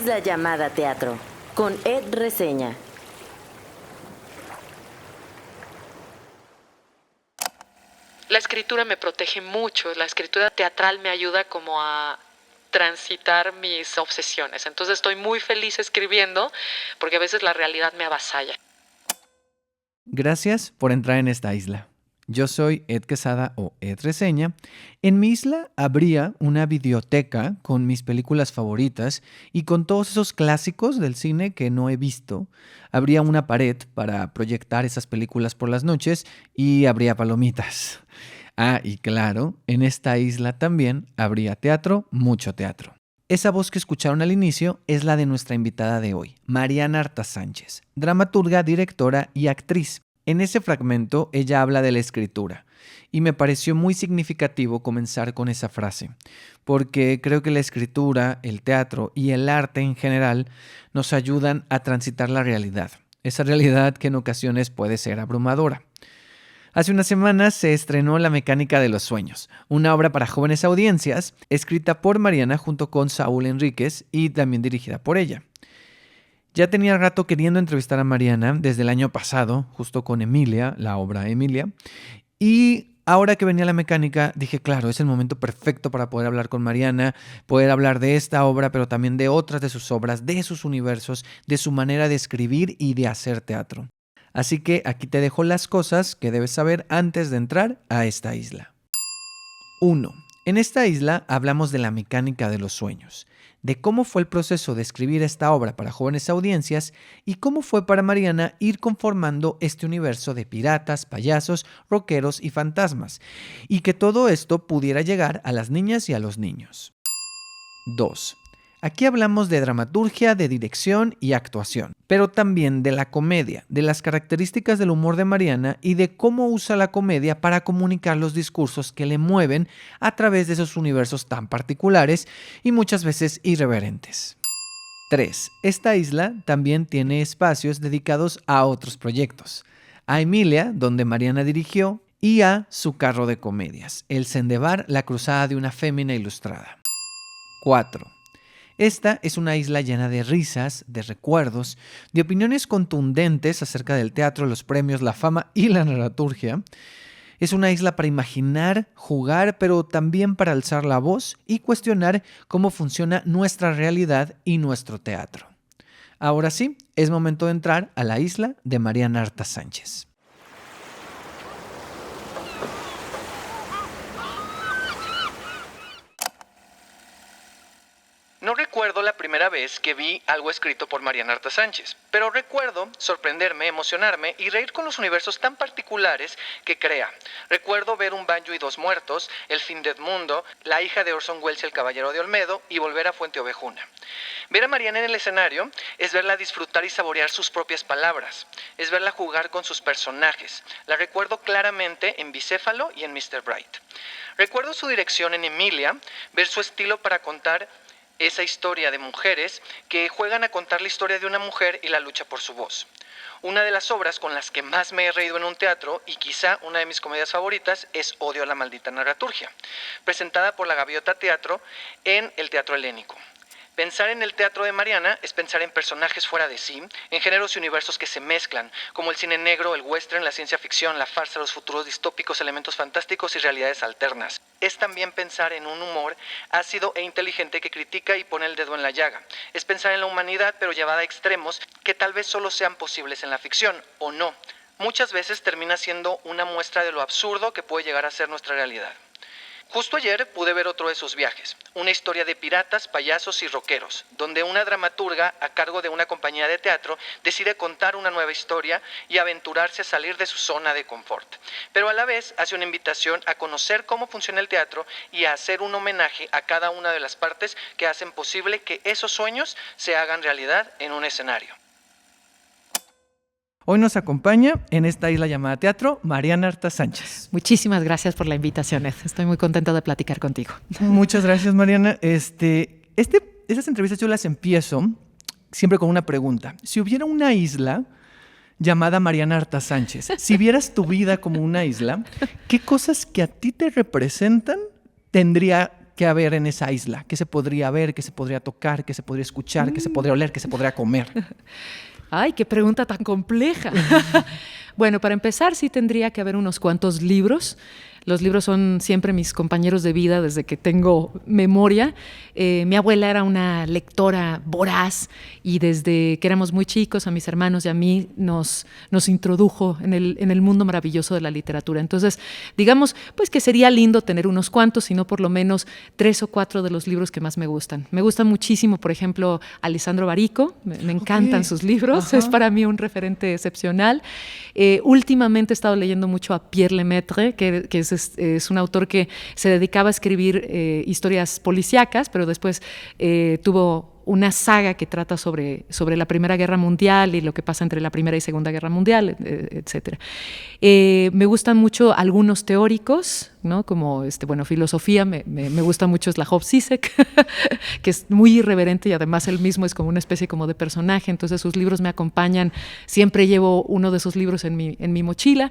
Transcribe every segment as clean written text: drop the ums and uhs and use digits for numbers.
Isla llamada teatro, con Ed Reseña. La escritura me protege mucho, la escritura teatral me ayuda como a transitar mis obsesiones. Entonces estoy muy feliz escribiendo porque a veces la realidad me avasalla. Gracias por entrar en esta isla. Yo soy Ed Quesada o Ed Reseña. En mi isla habría una videoteca con mis películas favoritas y con todos esos clásicos del cine que no he visto. Habría una pared para proyectar esas películas por las noches y habría palomitas. Ah, y claro, en esta isla también habría teatro, mucho teatro. Esa voz que escucharon al inicio es la de nuestra invitada de hoy, Mariana Arta Sánchez, dramaturga, directora y actriz. En ese fragmento ella habla de la escritura y me pareció muy significativo comenzar con esa frase, porque creo que la escritura, el teatro y el arte en general nos ayudan a transitar la realidad, esa realidad que en ocasiones puede ser abrumadora. Hace unas semanas se estrenó La mecánica de los sueños, una obra para jóvenes audiencias, escrita por Mariana junto con Saúl Enríquez y también dirigida por ella. Ya tenía rato queriendo entrevistar a Mariana desde el año pasado, justo con Emilia, la obra Emilia, y ahora que venía La mecánica dije, claro, es el momento perfecto para poder hablar con Mariana, poder hablar de esta obra, pero también de otras de sus obras, de sus universos, de su manera de escribir y de hacer teatro. Así que aquí te dejo las cosas que debes saber antes de entrar a esta isla. 1. En esta isla hablamos de la mecánica de los sueños, de cómo fue el proceso de escribir esta obra para jóvenes audiencias y cómo fue para Mariana ir conformando este universo de piratas, payasos, rockeros y fantasmas, y que todo esto pudiera llegar a las niñas y a los niños. 2. Aquí hablamos de dramaturgia, de dirección y actuación, pero también de la comedia, de las características del humor de Mariana y de cómo usa la comedia para comunicar los discursos que le mueven a través de esos universos tan particulares y muchas veces irreverentes. 3. Esta isla también tiene espacios dedicados a otros proyectos. A Emilia, donde Mariana dirigió, y a su carro de comedias, el Sendebar, la cruzada de una fémina ilustrada. 4. Esta es una isla llena de risas, de recuerdos, de opiniones contundentes acerca del teatro, los premios, la fama y la dramaturgia. Es una isla para imaginar, jugar, pero también para alzar la voz y cuestionar cómo funciona nuestra realidad y nuestro teatro. Ahora sí, es momento de entrar a la isla de Mariana Arta Sánchez. No recuerdo la primera vez que vi algo escrito por Mariana Arta Sánchez, pero recuerdo sorprenderme, emocionarme y reír con los universos tan particulares que crea. Recuerdo ver Un Banjo y Dos Muertos, El fin de Edmundo, La hija de Orson Welles y El caballero de Olmedo y Volver a Fuente Ovejuna. Ver a Mariana en el escenario es verla disfrutar y saborear sus propias palabras, es verla jugar con sus personajes. La recuerdo claramente en Bicéfalo y en Mr. Bright. Recuerdo su dirección en Emilia, ver su estilo para contar esa historia de mujeres que juegan a contar la historia de una mujer y la lucha por su voz. Una de las obras con las que más me he reído en un teatro y quizá una de mis comedias favoritas es Odio a la maldita dramaturgia, presentada por la Gaviota Teatro en el Teatro Helénico. Pensar en el teatro de Mariana es pensar en personajes fuera de sí, en géneros y universos que se mezclan, como el cine negro, el western, la ciencia ficción, la farsa, los futuros distópicos, elementos fantásticos y realidades alternas. Es también pensar en un humor ácido e inteligente que critica y pone el dedo en la llaga. Es pensar en la humanidad, pero llevada a extremos que tal vez solo sean posibles en la ficción, o no. Muchas veces termina siendo una muestra de lo absurdo que puede llegar a ser nuestra realidad. Justo ayer pude ver otro de sus viajes, una historia de piratas, payasos y rockeros, donde una dramaturga a cargo de una compañía de teatro decide contar una nueva historia y aventurarse a salir de su zona de confort. Pero a la vez hace una invitación a conocer cómo funciona el teatro y a hacer un homenaje a cada una de las partes que hacen posible que esos sueños se hagan realidad en un escenario. Hoy nos acompaña en esta isla llamada teatro Mariana Arta Sánchez. Muchísimas gracias por la invitación, Ed. Estoy muy contenta de platicar contigo. Muchas gracias, Mariana. Estas entrevistas yo las empiezo siempre con una pregunta. Si hubiera una isla llamada Mariana Arta Sánchez, si vieras tu vida como una isla, ¿qué cosas que a ti te representan tendría que haber en esa isla? ¿Qué se podría ver, qué se podría tocar, qué se podría escuchar, qué se podría oler, qué se podría comer? Ay, qué pregunta tan compleja. Bueno, para empezar, sí tendría que haber unos cuantos libros. Los libros son siempre mis compañeros de vida desde que tengo memoria. Mi abuela era una lectora voraz y desde que éramos muy chicos, a mis hermanos y a mí nos introdujo en el mundo maravilloso de la literatura. Entonces, digamos, pues que sería lindo tener unos cuantos, sino por lo menos 3 o 4 de los libros que más me gustan. Me gusta muchísimo, por ejemplo, Alessandro Barico. Me encantan sus libros. Ajá. Es para mí un referente excepcional. Últimamente he estado leyendo mucho a Pierre Lemaitre, que es un autor que se dedicaba a escribir historias policíacas, pero después tuvo una saga que trata sobre la Primera Guerra Mundial y lo que pasa entre la Primera y Segunda Guerra Mundial, etc. Me gustan mucho algunos teóricos, ¿no? Como filosofía, me gusta mucho Slavoj Žižek, que es muy irreverente y además él mismo es como una especie como de personaje, entonces sus libros me acompañan, siempre llevo uno de sus libros en mi mochila.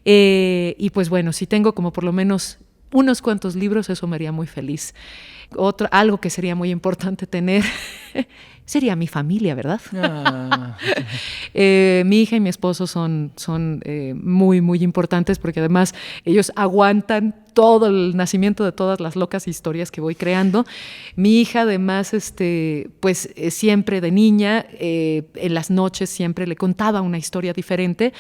Y pues bueno, si tengo como por lo menos unos cuantos libros, eso me haría muy feliz. Algo que sería muy importante tener sería mi familia, ¿verdad? Ah. Mi hija y mi esposo son muy, muy importantes porque además ellos aguantan todo el nacimiento de todas las locas historias que voy creando. Mi hija además, siempre de niña, en las noches siempre le contaba una historia diferente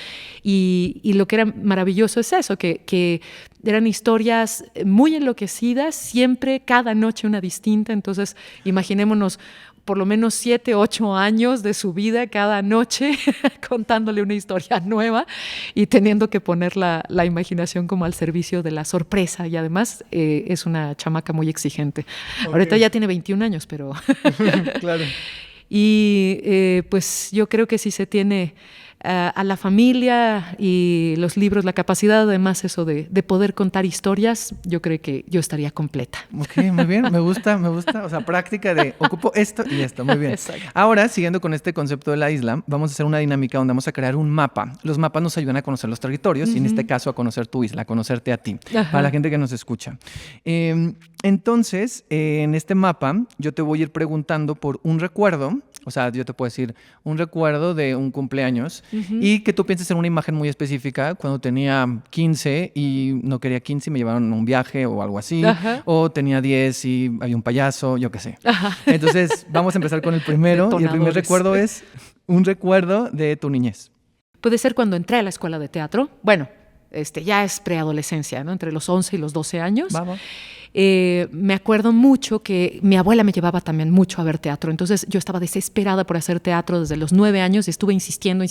y lo que era maravilloso es eso, que eran historias muy enloquecidas, siempre, cada noche una distinta. Entonces, imaginémonos por lo menos 7, 8 años de su vida cada noche contándole una historia nueva y teniendo que poner la imaginación como al servicio de la sorpresa. Y además es una chamaca muy exigente. Okay. Ahorita ya tiene 21 años, pero... Claro. Y pues yo creo que si se tiene a la familia y los libros, la capacidad además eso de poder contar historias, yo creo que yo estaría completa. Ok, muy bien, me gusta, o sea, práctica de ocupo esto y esto, muy bien. Exacto. Ahora, siguiendo con este concepto de la isla, vamos a hacer una dinámica donde vamos a crear un mapa. Los mapas nos ayudan a conocer los territorios y en este caso a conocer tu isla, a conocerte a ti, para la gente que nos escucha. Entonces, en este mapa yo te voy a ir preguntando por un recuerdo. O sea, yo te puedo decir un recuerdo de un cumpleaños y que tú pienses en una imagen muy específica cuando tenía 15 y no quería 15 y me llevaron a un viaje o algo así. Ajá. O tenía 10 y había un payaso, yo qué sé. Ajá. Entonces, vamos a empezar con el primero. Y el primer recuerdo es un recuerdo de tu niñez. Puede ser cuando entré a la escuela de teatro. Bueno, ya es preadolescencia, ¿no? Entre los 11 y los 12 años. Vamos. Me acuerdo mucho que mi abuela me llevaba también mucho a ver teatro, entonces yo estaba desesperada por hacer teatro desde los 9 años y estuve insistiendo.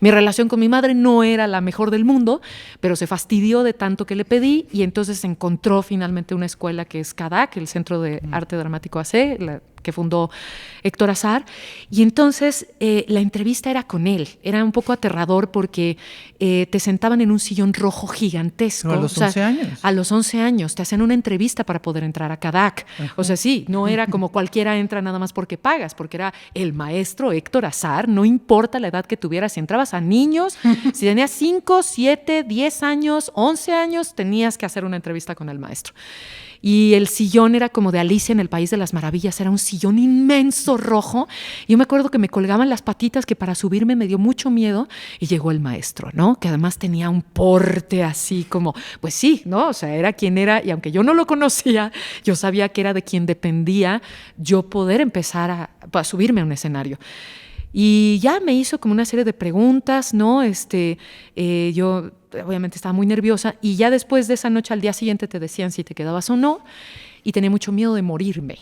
Mi relación con mi madre no era la mejor del mundo, pero se fastidió de tanto que le pedí y entonces encontró finalmente una escuela que es CADAC, el Centro de Arte Dramático AC, que fundó Héctor Azar, y entonces la entrevista era con él. Era un poco aterrador porque te sentaban en un sillón rojo gigantesco. ¿A los 11 años? A los 11 años, te hacían una entrevista para poder entrar a CADAC. Ajá. O sea, sí, no era como cualquiera entra nada más porque pagas, porque era el maestro Héctor Azar, no importa la edad que tuvieras, si entrabas a niños, si tenías 5, 7, 10 años, 11 años, tenías que hacer una entrevista con el maestro. Y el sillón era como de Alicia en el País de las Maravillas, era un sillón inmenso rojo. Yo me acuerdo que me colgaban las patitas, que para subirme me dio mucho miedo, y llegó el maestro, ¿no? Que además tenía un porte así como, pues sí, ¿no? O sea, era quien era, y aunque yo no lo conocía, yo sabía que era de quien dependía yo poder empezar a subirme a un escenario. Y ya me hizo como una serie de preguntas, ¿no? Yo obviamente estaba muy nerviosa y ya después de esa noche, al día siguiente te decían si te quedabas o no, y tenía mucho miedo de morirme.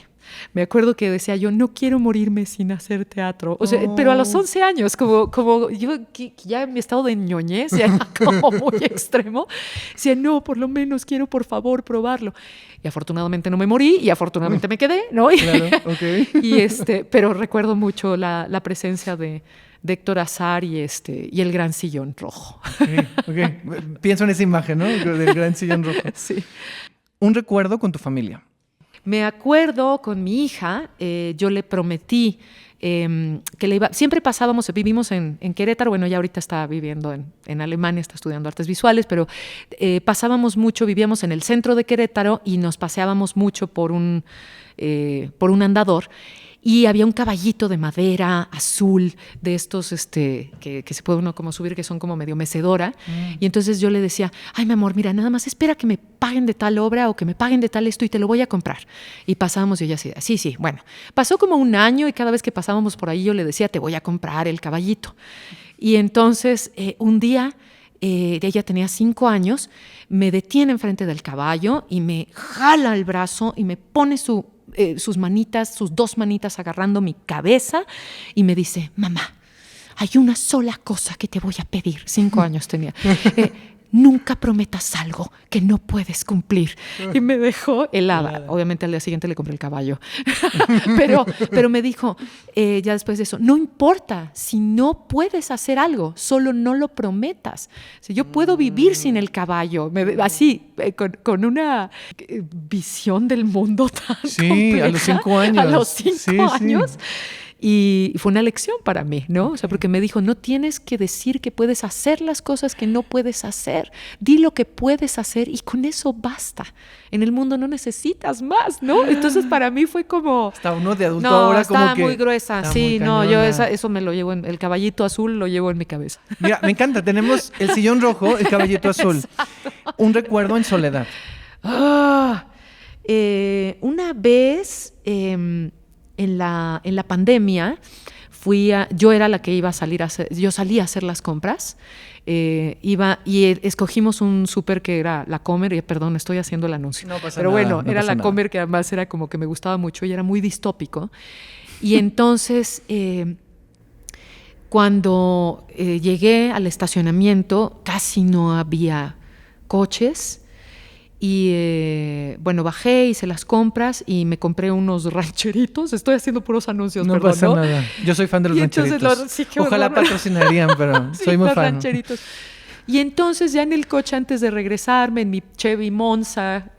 Me acuerdo que decía yo, no quiero morirme sin hacer teatro. O sea, pero a los 11 años, como yo, que ya en mi estado de ñoñez, ya era como muy extremo, decía, no, por lo menos quiero por favor probarlo. Y afortunadamente no me morí y afortunadamente me quedé, ¿no? Claro, okay. Pero recuerdo mucho la presencia de Héctor Azar y el gran sillón rojo. Okay. Pienso en esa imagen, ¿no? Del gran sillón rojo. Sí. Un recuerdo con tu familia. Me acuerdo con mi hija, yo le prometí siempre vivimos en Querétaro, bueno, ya ahorita está viviendo en Alemania, está estudiando artes visuales, pero pasábamos mucho, vivíamos en el centro de Querétaro y nos paseábamos mucho por un andador. Y había un caballito de madera azul, de estos que se puede uno como subir, que son como medio mecedora. Y entonces yo le decía, ay, mi amor, mira, nada más espera que me paguen de tal obra o que me paguen de tal esto y te lo voy a comprar. Y pasábamos y ella decía, sí, bueno. Pasó como un año y cada vez que pasábamos por ahí yo le decía, te voy a comprar el caballito. Y entonces un día, ella tenía 5 años, me detiene enfrente del caballo y me jala el brazo y me pone sus 2 manitas agarrando mi cabeza y me dice, mamá, hay una sola cosa que te voy a pedir. 5 años tenía. Nunca prometas algo que no puedes cumplir. Y me dejó helada. Obviamente al día siguiente le compré el caballo. pero me dijo, ya después de eso, no importa si no puedes hacer algo, solo no lo prometas. O sea, yo puedo vivir sin el caballo. Así, con una visión del mundo tan compleja. A los 5 años. A los 5 años. Y fue una lección para mí, ¿no? O sea, porque me dijo, no tienes que decir que puedes hacer las cosas que no puedes hacer. Di lo que puedes hacer y con eso basta. En el mundo no necesitas más, ¿no? Entonces para mí fue como... Está uno de adulto ahora como que... No, está muy gruesa. Sí, no, yo eso me lo llevo el caballito azul lo llevo en mi cabeza. Mira, me encanta. Tenemos el sillón rojo, el caballito azul. Exacto. Un recuerdo en soledad. Una vez... En la pandemia yo era la que iba a salir yo salí a hacer las compras, escogimos un súper que era la Comer, y perdón, estoy haciendo el anuncio. No pasa pero nada, bueno, no era pasa la nada. Comer que además era como que me gustaba mucho y era muy distópico. Y entonces, cuando llegué al estacionamiento, casi no había coches. Y bueno, bajé, hice las compras y me compré unos rancheritos. Estoy haciendo puros anuncios, No perdón, pasa ¿no? nada. Yo soy fan de los Y entonces rancheritos. sí, qué Ojalá horror. patrocinarían, pero Sí, soy muy los fan. rancheritos. Y entonces ya en el coche, antes de regresarme, en mi Chevy Monza,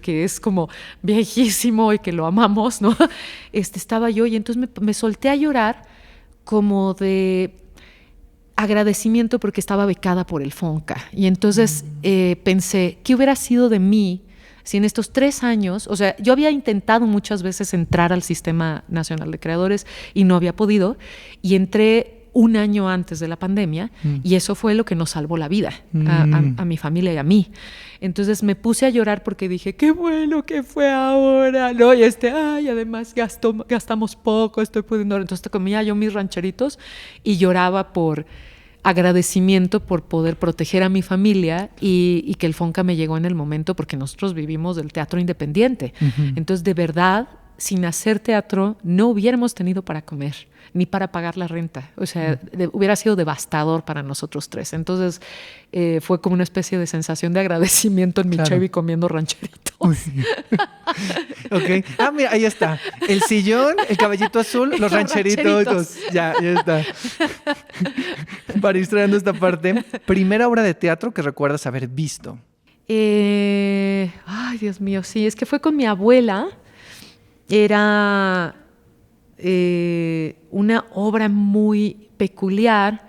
que es como viejísimo y que lo amamos, ¿no? Estaba yo y entonces me solté a llorar como de agradecimiento porque estaba becada por el FONCA. Y entonces pensé, ¿qué hubiera sido de mí si en estos 3 años, o sea, yo había intentado muchas veces entrar al Sistema Nacional de Creadores y no había podido, y entré 1 año antes de la pandemia y eso fue lo que nos salvó la vida a mi familia y a mí. Entonces me puse a llorar porque dije, qué bueno que fue ahora, ¿no? Y además gastamos poco, estoy pudiendo... Entonces comía yo mis rancheritos y lloraba por agradecimiento por poder proteger a mi familia y que el FONCA me llegó en el momento porque nosotros vivimos del teatro independiente. Entonces, de verdad, sin hacer teatro no hubiéramos tenido para comer ni para pagar la renta. O sea, hubiera sido devastador para nosotros 3. Entonces, fue como una especie de sensación de agradecimiento en mi Chevy comiendo rancheritos. Ok. Mira, ahí está. El sillón, el caballito azul, los rancheritos. Ya está. Para ir trayendo esta parte, primera obra de teatro que recuerdas haber visto. Ay, Dios mío, sí, es que fue con mi abuela. Era una obra muy peculiar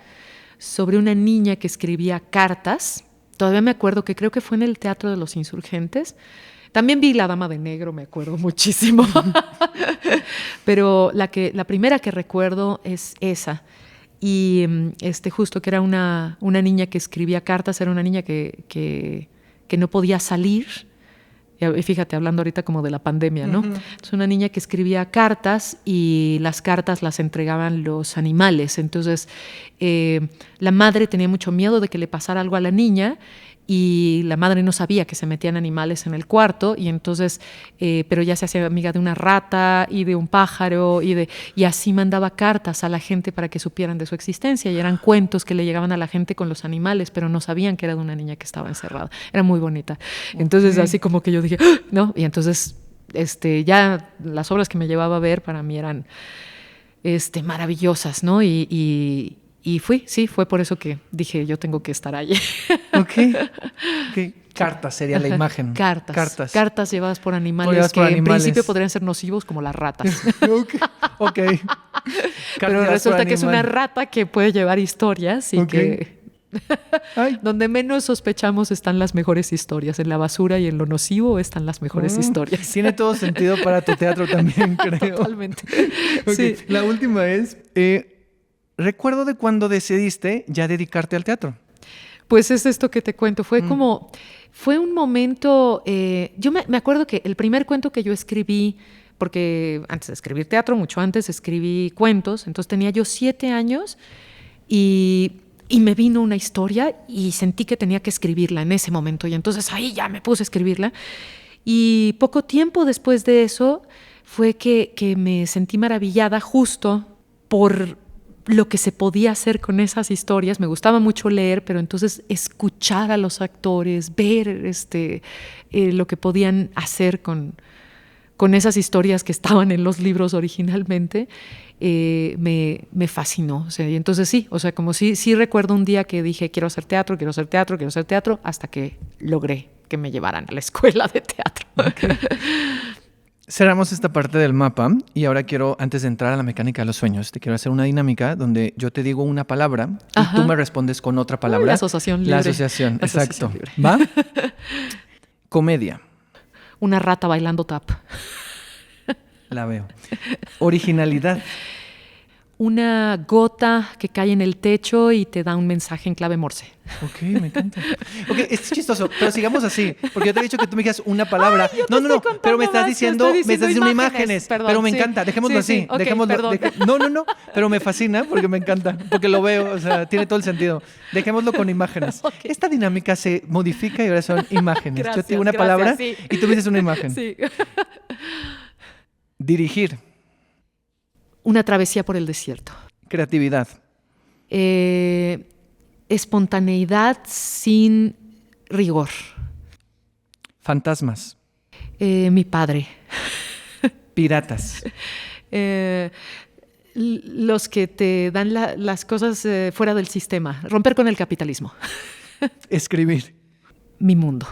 sobre una niña que escribía cartas. Todavía me acuerdo que creo que fue en el Teatro de los Insurgentes. También vi La Dama de Negro, me acuerdo muchísimo. Pero la primera que recuerdo es esa. Y justo que era una niña que escribía cartas, era una niña que no podía salir. Y fíjate, hablando ahorita como de la pandemia, ¿no? Es una niña que escribía cartas y las cartas las entregaban los animales. Entonces, la madre tenía mucho miedo de que le pasara algo a la niña y la madre no sabía que se metían animales en el cuarto y entonces, pero ya se hacía amiga de una rata y de un pájaro y así mandaba cartas a la gente para que supieran de su existencia y eran cuentos que le llegaban a la gente con los animales, pero no sabían que era de una niña que estaba encerrada. Era muy bonita. Entonces, así como que yo dije, ¡ah! ¿No? Y entonces, ya las obras que me llevaba a ver para mí eran maravillosas, ¿no? Y fue por eso que dije, yo tengo que estar allí. Ok. Cartas sería la imagen. Cartas llevadas por animales que en principio podrían ser nocivos como las ratas. Ok. Pero Carteras resulta por que es una animal. rata que puede llevar historias y Ok. que Ay. donde menos sospechamos están las mejores historias. En la basura y en lo nocivo están las mejores historias. Tiene todo sentido para tu teatro también, creo. Totalmente. Ok, Sí. La última es, recuerdo de cuando decidiste ya dedicarte al teatro. Pues es esto que te cuento. Fue un momento, yo me acuerdo que el primer cuento que yo escribí, porque antes de escribir teatro, mucho antes escribí cuentos, entonces tenía yo 7 años y me vino una historia y sentí que tenía que escribirla en ese momento y entonces ahí ya me puse a escribirla y poco tiempo después de eso fue que me sentí maravillada justo por lo que se podía hacer con esas historias. Me gustaba mucho leer, pero entonces escuchar a los actores, ver lo que podían hacer con esas historias que estaban en los libros originalmente, me fascinó. O sea, y entonces sí, o sea, como sí recuerdo un día que dije, quiero hacer teatro, quiero hacer teatro, quiero hacer teatro, hasta que logré que me llevaran a la escuela de teatro. Okay. Cerramos esta parte del mapa y ahora quiero, antes de entrar a la mecánica de los sueños, te quiero hacer una dinámica donde yo te digo una palabra y Ajá. tú me respondes con otra palabra. La asociación libre. La asociación, La exacto. asociación libre. ¿Va? Comedia. Una rata bailando tap. La veo. Originalidad. Una gota que cae en el techo y te da un mensaje en clave Morse. Ok, me encanta. Ok, es chistoso, pero sigamos así, porque yo te he dicho que tú me digas una palabra. Ay, yo te no, estoy contando pero me estás más, diciendo, te estoy diciendo imágenes. Perdón, pero me sí. encanta, dejémoslo Sí, así, sí, ok, dejémoslo. perdón. No, pero me fascina porque me encanta, porque lo veo, o sea, tiene todo el sentido. Dejémoslo con imágenes. Ok. Esta dinámica se modifica y ahora son imágenes. Yo te digo una Gracias, palabra sí. y tú me dices una imagen. Sí. Dirigir, Una travesía por el desierto. creatividad, Espontaneidad sin rigor. fantasmas, Mi padre. piratas, Los que te dan las cosas fuera del sistema. Romper con el capitalismo. escribir, Mi mundo.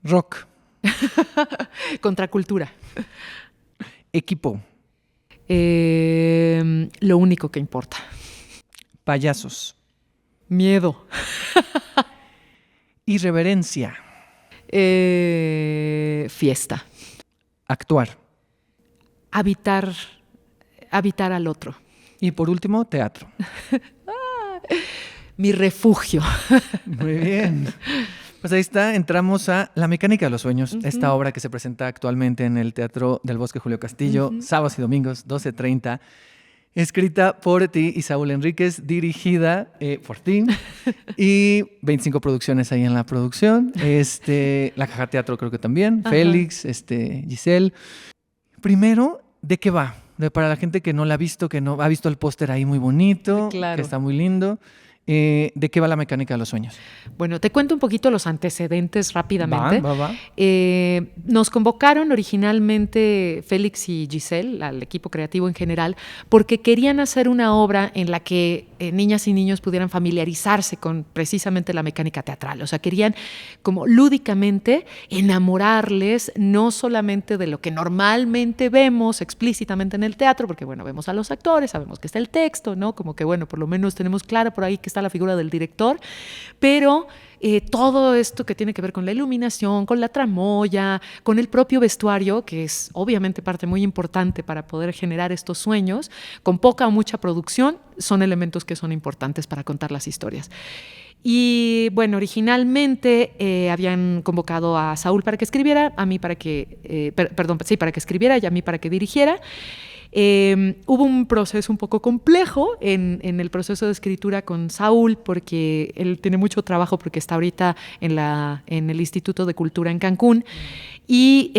rock, Contracultura. equipo, Lo único que importa. payasos, Miedo. irreverencia, Fiesta. actuar. Habitar al otro. Y por último, teatro. Mi refugio. Muy bien. Pues ahí está, entramos a La Mecánica de los Sueños, esta obra que se presenta actualmente en el Teatro del Bosque Julio Castillo, sábados y domingos, 12:30. Escrita por ti y Saúl Enríquez, dirigida por ti y 25 producciones ahí en la producción. La Caja Teatro creo que también, Ajá. Félix, Giselle. Primero, ¿de qué va? Para la gente que no la ha visto, que no ha visto el póster ahí muy bonito, Claro. que está muy lindo. ¿De qué va La Mecánica de los Sueños? Bueno, te cuento un poquito los antecedentes rápidamente. Va. Nos convocaron originalmente Félix y Giselle, al equipo creativo en general, porque querían hacer una obra en la que niñas y niños pudieran familiarizarse con precisamente la mecánica teatral. O sea, querían como lúdicamente enamorarles no solamente de lo que normalmente vemos explícitamente en el teatro, porque bueno, vemos a los actores, sabemos que está el texto, ¿no? Como que bueno, por lo menos tenemos claro por ahí que está la figura del director, pero todo esto que tiene que ver con la iluminación, con la tramoya, con el propio vestuario, que es obviamente parte muy importante para poder generar estos sueños, con poca o mucha producción, son elementos que son importantes para contar las historias. Y bueno, originalmente habían convocado a Saúl para que escribiera, a mí para que, para que escribiera y a mí para que dirigiera. Hubo un proceso un poco complejo en el proceso de escritura con Saúl, porque él tiene mucho trabajo porque está ahorita en el Instituto de Cultura en Cancún y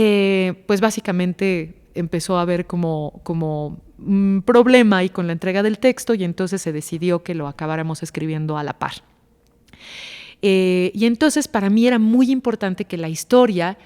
pues básicamente empezó a haber como un problema ahí con la entrega del texto y entonces se decidió que lo acabáramos escribiendo a la par. Y entonces para mí era muy importante que la historia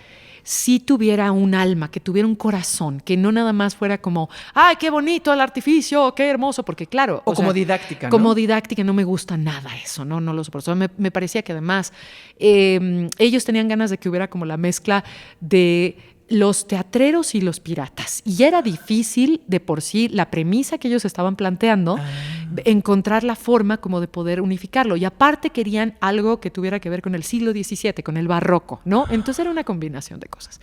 sí tuviera un alma, que tuviera un corazón, que no nada más fuera como, ¡ay, qué bonito el artificio, qué hermoso! Porque claro... O como didáctica, ¿no? Como didáctica, no me gusta nada eso, no lo soporto. Me parecía que además ellos tenían ganas de que hubiera como la mezcla de los teatreros y los piratas. Y era difícil de por sí la premisa que ellos estaban planteando, encontrar la forma como de poder unificarlo. Y aparte querían algo que tuviera que ver con el siglo XVII, con el barroco, ¿no? Entonces era una combinación de cosas.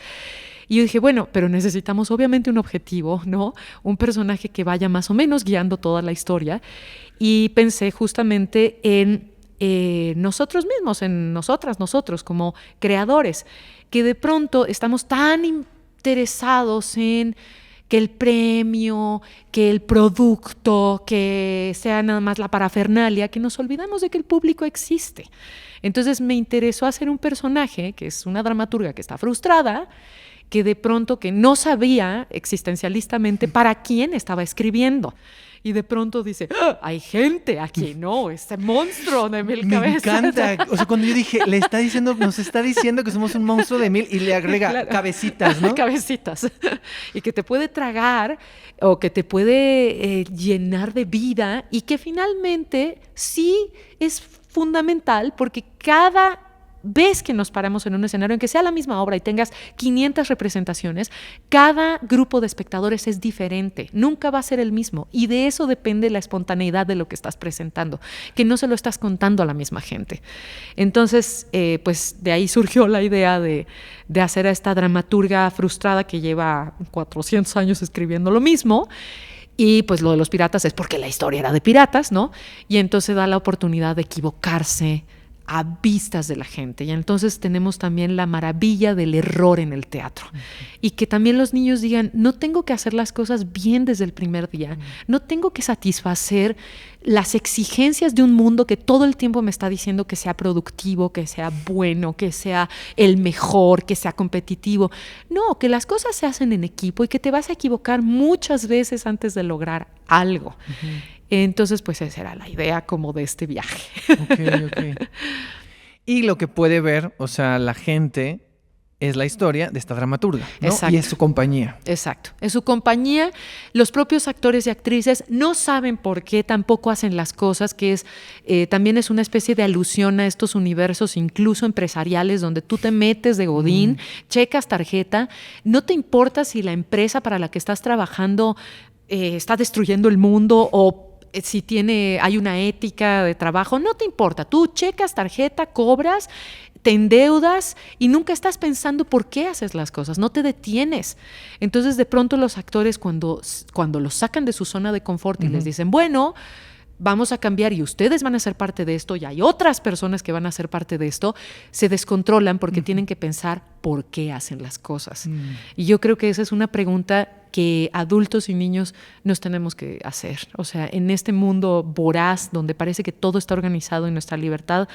Y yo dije, bueno, pero necesitamos obviamente un objetivo, ¿no? Un personaje que vaya más o menos guiando toda la historia. Y pensé justamente en nosotros mismos, en nosotros como creadores, que de pronto estamos tan interesados en que el premio, que el producto, que sea nada más la parafernalia, que nos olvidamos de que el público existe. Entonces me interesó hacer un personaje que es una dramaturga que está frustrada, que de pronto que no sabía existencialistamente para quién estaba escribiendo. Y de pronto dice, ¡ah! Hay gente aquí, ¿no? Este monstruo de 1000 cabezas. Me encanta. O sea, cuando yo dije, nos está diciendo que somos un monstruo de 1000 y le agrega claro, cabecitas, ¿no? Cabecitas. Y que te puede tragar o que te puede llenar de vida y que finalmente sí es fundamental porque cada vez que nos paramos en un escenario, en que sea la misma obra y tengas 500 representaciones, cada grupo de espectadores es diferente, nunca va a ser el mismo y de eso depende la espontaneidad de lo que estás presentando, que no se lo estás contando a la misma gente. Entonces, pues de ahí surgió la idea de hacer a esta dramaturga frustrada que lleva 400 años escribiendo lo mismo. Y pues lo de los piratas es porque la historia era de piratas, ¿no? Y entonces da la oportunidad de equivocarse a vistas de la gente. Y entonces tenemos también la maravilla del error en el teatro. Y que también los niños digan, no tengo que hacer las cosas bien desde el primer día, no tengo que satisfacer las exigencias de un mundo que todo el tiempo me está diciendo que sea productivo, que sea bueno, que sea el mejor, que sea competitivo. No, que las cosas se hacen en equipo y que te vas a equivocar muchas veces antes de lograr algo. Entonces, pues esa era la idea como de este viaje. Okay. Y lo que puede ver, o sea, la gente es la historia de esta dramaturga, ¿no? Exacto. Y es su compañía. Exacto. Es su compañía. Los propios actores y actrices no saben por qué tampoco hacen las cosas, que es también es una especie de alusión a estos universos incluso empresariales donde tú te metes de godín, checas tarjeta, no te importa si la empresa para la que estás trabajando está destruyendo el mundo o si hay una ética de trabajo, no te importa. Tú checas tarjeta, cobras, te endeudas y nunca estás pensando por qué haces las cosas, no te detienes. Entonces, de pronto los actores cuando los sacan de su zona de confort y les dicen, bueno, vamos a cambiar y ustedes van a ser parte de esto y hay otras personas que van a ser parte de esto, se descontrolan porque tienen que pensar por qué hacen las cosas. Y yo creo que esa es una pregunta que adultos y niños nos tenemos que hacer. O sea, en este mundo voraz donde parece que todo está organizado y nuestra libertad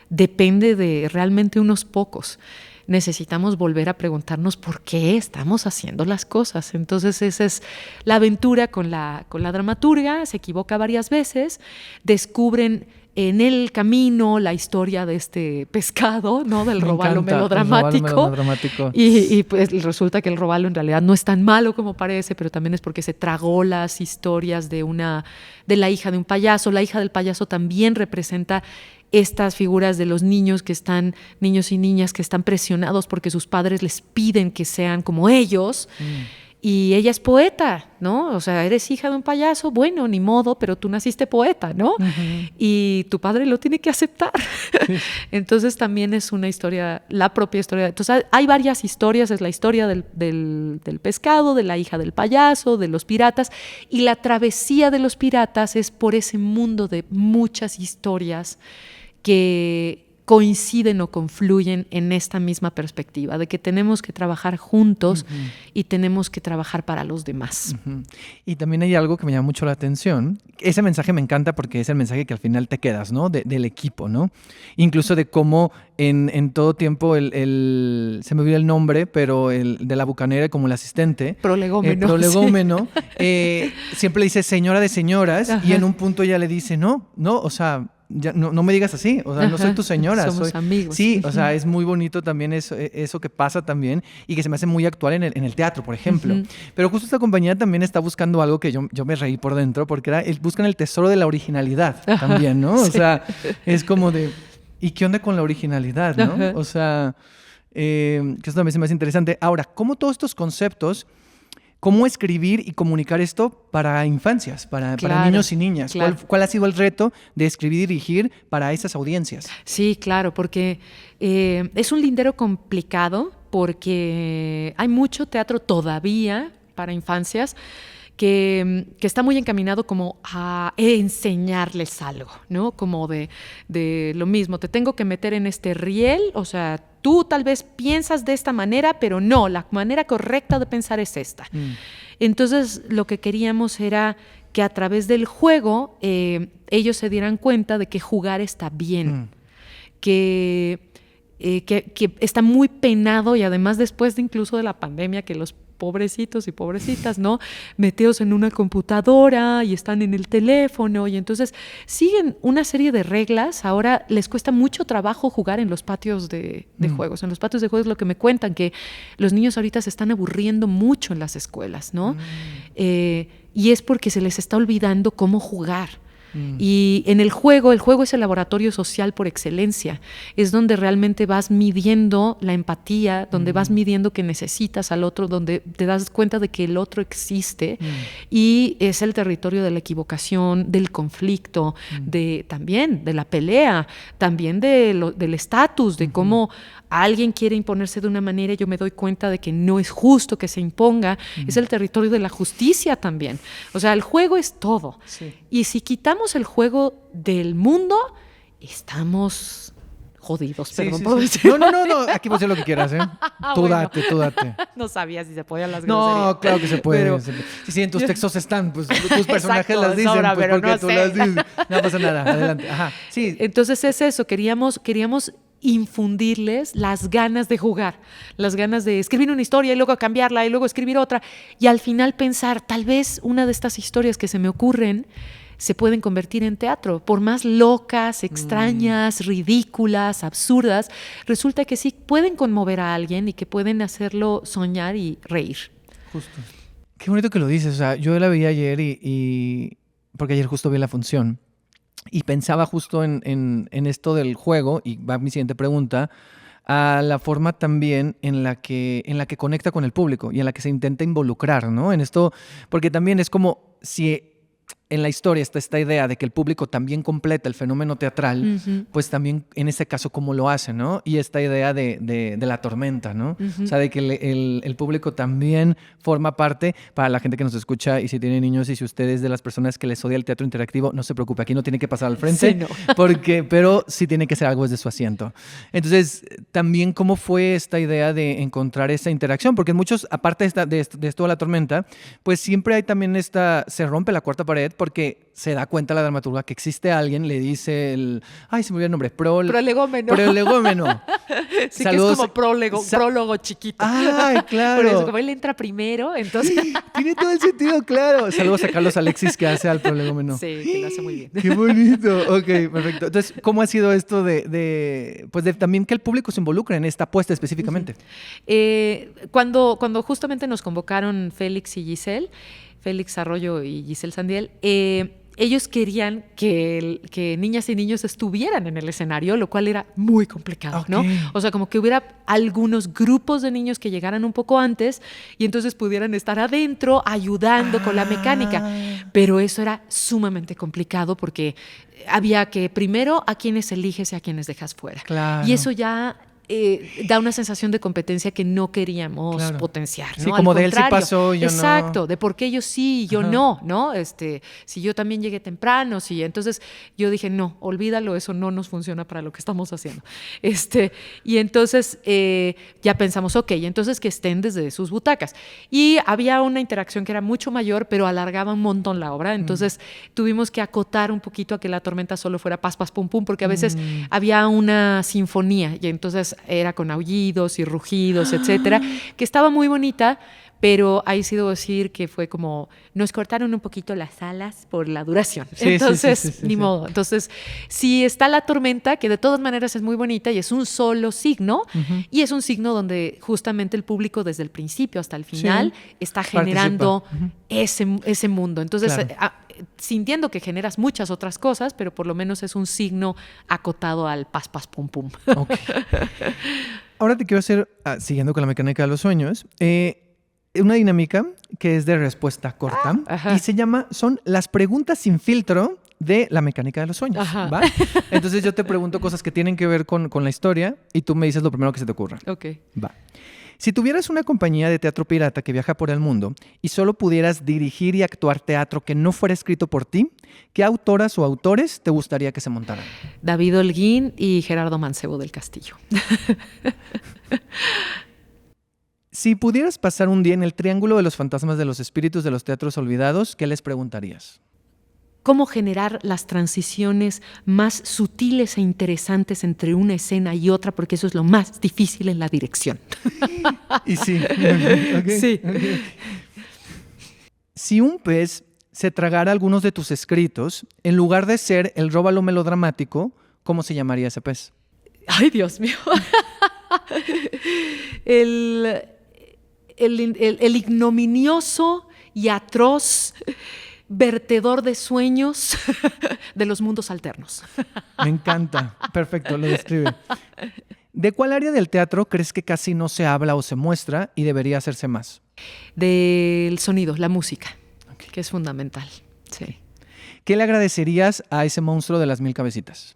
depende de realmente unos pocos, necesitamos volver a preguntarnos por qué estamos haciendo las cosas. Entonces esa es la aventura con la dramaturga, se equivoca varias veces, descubren en el camino la historia de este pescado, ¿no? Del robalo melodramático. Y pues resulta que el robalo en realidad no es tan malo como parece, pero también es porque se tragó las historias de la hija de un payaso. La hija del payaso también representa estas figuras de los niños y niñas que están presionados porque sus padres les piden que sean como ellos. Y ella es poeta, ¿no? O sea, eres hija de un payaso, bueno, ni modo, pero tú naciste poeta, ¿no? Y tu padre lo tiene que aceptar. Entonces también es una historia, la propia historia. Entonces hay varias historias, es la historia del pescado, de la hija del payaso, de los piratas, y la travesía de los piratas es por ese mundo de muchas historias que coinciden o confluyen en esta misma perspectiva, de que tenemos que trabajar juntos y tenemos que trabajar para los demás. Y también hay algo que me llama mucho la atención. Ese mensaje me encanta porque es el mensaje que al final te quedas, ¿no? Del equipo, ¿no? Incluso de cómo en todo tiempo se me olvidó el nombre, pero el de la bucanera como el asistente. Prolegómeno. Siempre le dice señora de señoras. Ajá. Y en un punto ella le dice, no, o sea, ya, no me digas así, o sea, no soy tu señora. Somos amigos. Sí, o sea, es muy bonito también eso que pasa también y que se me hace muy actual en el teatro, por ejemplo. Pero justo esta compañía también está buscando algo que yo me reí por dentro, porque buscan el tesoro de la originalidad también, ¿no? Sí. O sea, es como de, ¿y qué onda con la originalidad, no? O sea, que eso también se me hace interesante. Ahora, ¿cómo todos estos conceptos, cómo escribir y comunicar esto para infancias, para niños y niñas? Claro. ¿Cuál ha sido el reto de escribir y dirigir para esas audiencias? Sí, claro, porque es un lindero complicado porque hay mucho teatro todavía para infancias que está muy encaminado como a enseñarles algo, ¿no? Como de lo mismo, te tengo que meter en este riel, o sea, tú tal vez piensas de esta manera, pero no, la manera correcta de pensar es esta. Entonces, lo que queríamos era que a través del juego ellos se dieran cuenta de que jugar está bien, que está muy penado, y además después incluso de la pandemia, que los pobrecitos y pobrecitas, ¿no? Metidos en una computadora y están en el teléfono, y entonces siguen una serie de reglas. Ahora les cuesta mucho trabajo jugar en los patios de juegos. En los patios de juegos lo que me cuentan, que los niños ahorita se están aburriendo mucho en las escuelas, ¿no? Y es porque se les está olvidando cómo jugar. Y en el juego es el laboratorio social por excelencia. Es donde realmente vas midiendo la empatía, donde vas midiendo que necesitas al otro, donde te das cuenta de que el otro existe, y es el territorio de la equivocación, del conflicto, también de la pelea, también del estatus, de cómo alguien quiere imponerse de una manera y yo me doy cuenta de que no es justo que se imponga. Es el territorio de la justicia también. O sea, el juego es todo. Sí. Y si quitamos el juego del mundo, estamos jodidos. Sí, perdón, sí, ¿puedo sí. decir? No, aquí puedes hacer lo que quieras, ¿eh? Tú Bueno. date. No sabía si se podían las groserías. No, claro que se puede. Pero, sí, en tus textos están, pues tus personajes Exacto, las dicen, sobra, pues pero porque no tú sé. las dices. No pasa nada, adelante. Ajá, sí. Entonces es eso, queríamos infundirles las ganas de jugar, las ganas de escribir una historia y luego cambiarla y luego escribir otra, y al final pensar, tal vez una de estas historias que se me ocurren se pueden convertir en teatro, por más locas, extrañas, ridículas, absurdas, resulta que sí pueden conmover a alguien y que pueden hacerlo soñar y reír. Justo. Qué bonito que lo dices, o sea, yo la vi ayer y porque ayer justo vi la función. Y pensaba justo en esto del juego, y va mi siguiente pregunta, a la forma también en la que conecta con el público y en la que se intenta involucrar, ¿no? En esto, porque también es como si en la historia está esta idea de que el público también completa el fenómeno teatral, pues también en este caso cómo lo hace, ¿no? Y esta idea de la tormenta, ¿no? O sea, de que el público también forma parte, para la gente que nos escucha y si tiene niños y si usted es de las personas que les odia el teatro interactivo, no se preocupe, aquí no tiene que pasar al frente, Sí, no. pero sí tiene que ser algo desde su asiento. Entonces, también cómo fue esta idea de encontrar esa interacción, porque muchos, aparte de esto de la tormenta, pues siempre hay también se rompe la cuarta pared, porque se da cuenta la dramaturga que existe alguien, le dice se me olvidó el nombre, prolegómeno. Sí, Saludos. que es como prólogo chiquito. Ay, claro. Por eso, como él entra primero, entonces... Sí, tiene todo el sentido, claro. Saludos a Carlos Alexis, que hace al prolegómeno. Sí, que lo hace muy bien. Qué bonito. Ok, perfecto. Entonces, ¿cómo ha sido esto de también que el público se involucre en esta apuesta específicamente? Cuando justamente nos convocaron Félix y Giselle, Félix Arroyo y Giselle Sandiel, ellos querían que niñas y niños estuvieran en el escenario, lo cual era muy complicado, Okay. ¿no? O sea, como que hubiera algunos grupos de niños que llegaran un poco antes y entonces pudieran estar adentro ayudando con la mecánica. Pero eso era sumamente complicado porque había que primero a quienes eliges y a quienes dejas fuera. Claro. Y eso ya... da una sensación de competencia que no queríamos potenciar, ¿no? Sí, como Al de él sí contrario, pasó, yo no. Exacto, de por qué yo sí y yo no, ¿no? Si yo también llegué temprano, sí. Entonces yo dije, no, olvídalo, eso no nos funciona para lo que estamos haciendo. Y entonces ya pensamos, ok, entonces que estén desde sus butacas. Y había una interacción que era mucho mayor, pero alargaba un montón la obra. Entonces tuvimos que acotar un poquito a que la tormenta solo fuera paz, paz, pum, pum, porque a veces había una sinfonía y entonces era con aullidos y rugidos, etcétera, que estaba muy bonita, pero ahí sí debo decir que fue como, nos cortaron un poquito las alas por la duración. Sí, entonces, sí. ni modo. Entonces, sí está la tormenta, que de todas maneras es muy bonita y es un solo signo, y es un signo donde justamente el público desde el principio hasta el final está generando ese mundo. Entonces, claro. Sintiendo que generas muchas otras cosas, pero por lo menos es un signo acotado al paz, paz, pum, pum. Okay. Ahora te quiero hacer, siguiendo con la mecánica de los sueños, una dinámica que es de respuesta corta Ajá. y son las preguntas sin filtro de la mecánica de los sueños. Ajá. ¿Va? Entonces yo te pregunto cosas que tienen que ver con la historia y tú me dices lo primero que se te ocurra. Ok. Va. Si tuvieras una compañía de teatro pirata que viaja por el mundo y solo pudieras dirigir y actuar teatro que no fuera escrito por ti, ¿qué autoras o autores te gustaría que se montaran? David Holguín y Gerardo Mancebo del Castillo. Si pudieras pasar un día en el Triángulo de los Fantasmas de los Espíritus de los Teatros Olvidados, ¿qué les preguntarías? Cómo generar las transiciones más sutiles e interesantes entre una escena y otra, porque eso es lo más difícil en la dirección. Y sí. Okay, Sí. okay. Si un pez se tragara algunos de tus escritos, en lugar de ser el róbalo melodramático, ¿cómo se llamaría ese pez? Ay, Dios mío. El ignominioso y atroz vertedor de sueños de los mundos alternos. Me encanta. Perfecto, lo describe. ¿De cuál área del teatro crees que casi no se habla o se muestra y debería hacerse más? Del sonido, la música, que es fundamental. Sí. ¿Qué le agradecerías a ese monstruo de las 1000 cabecitas?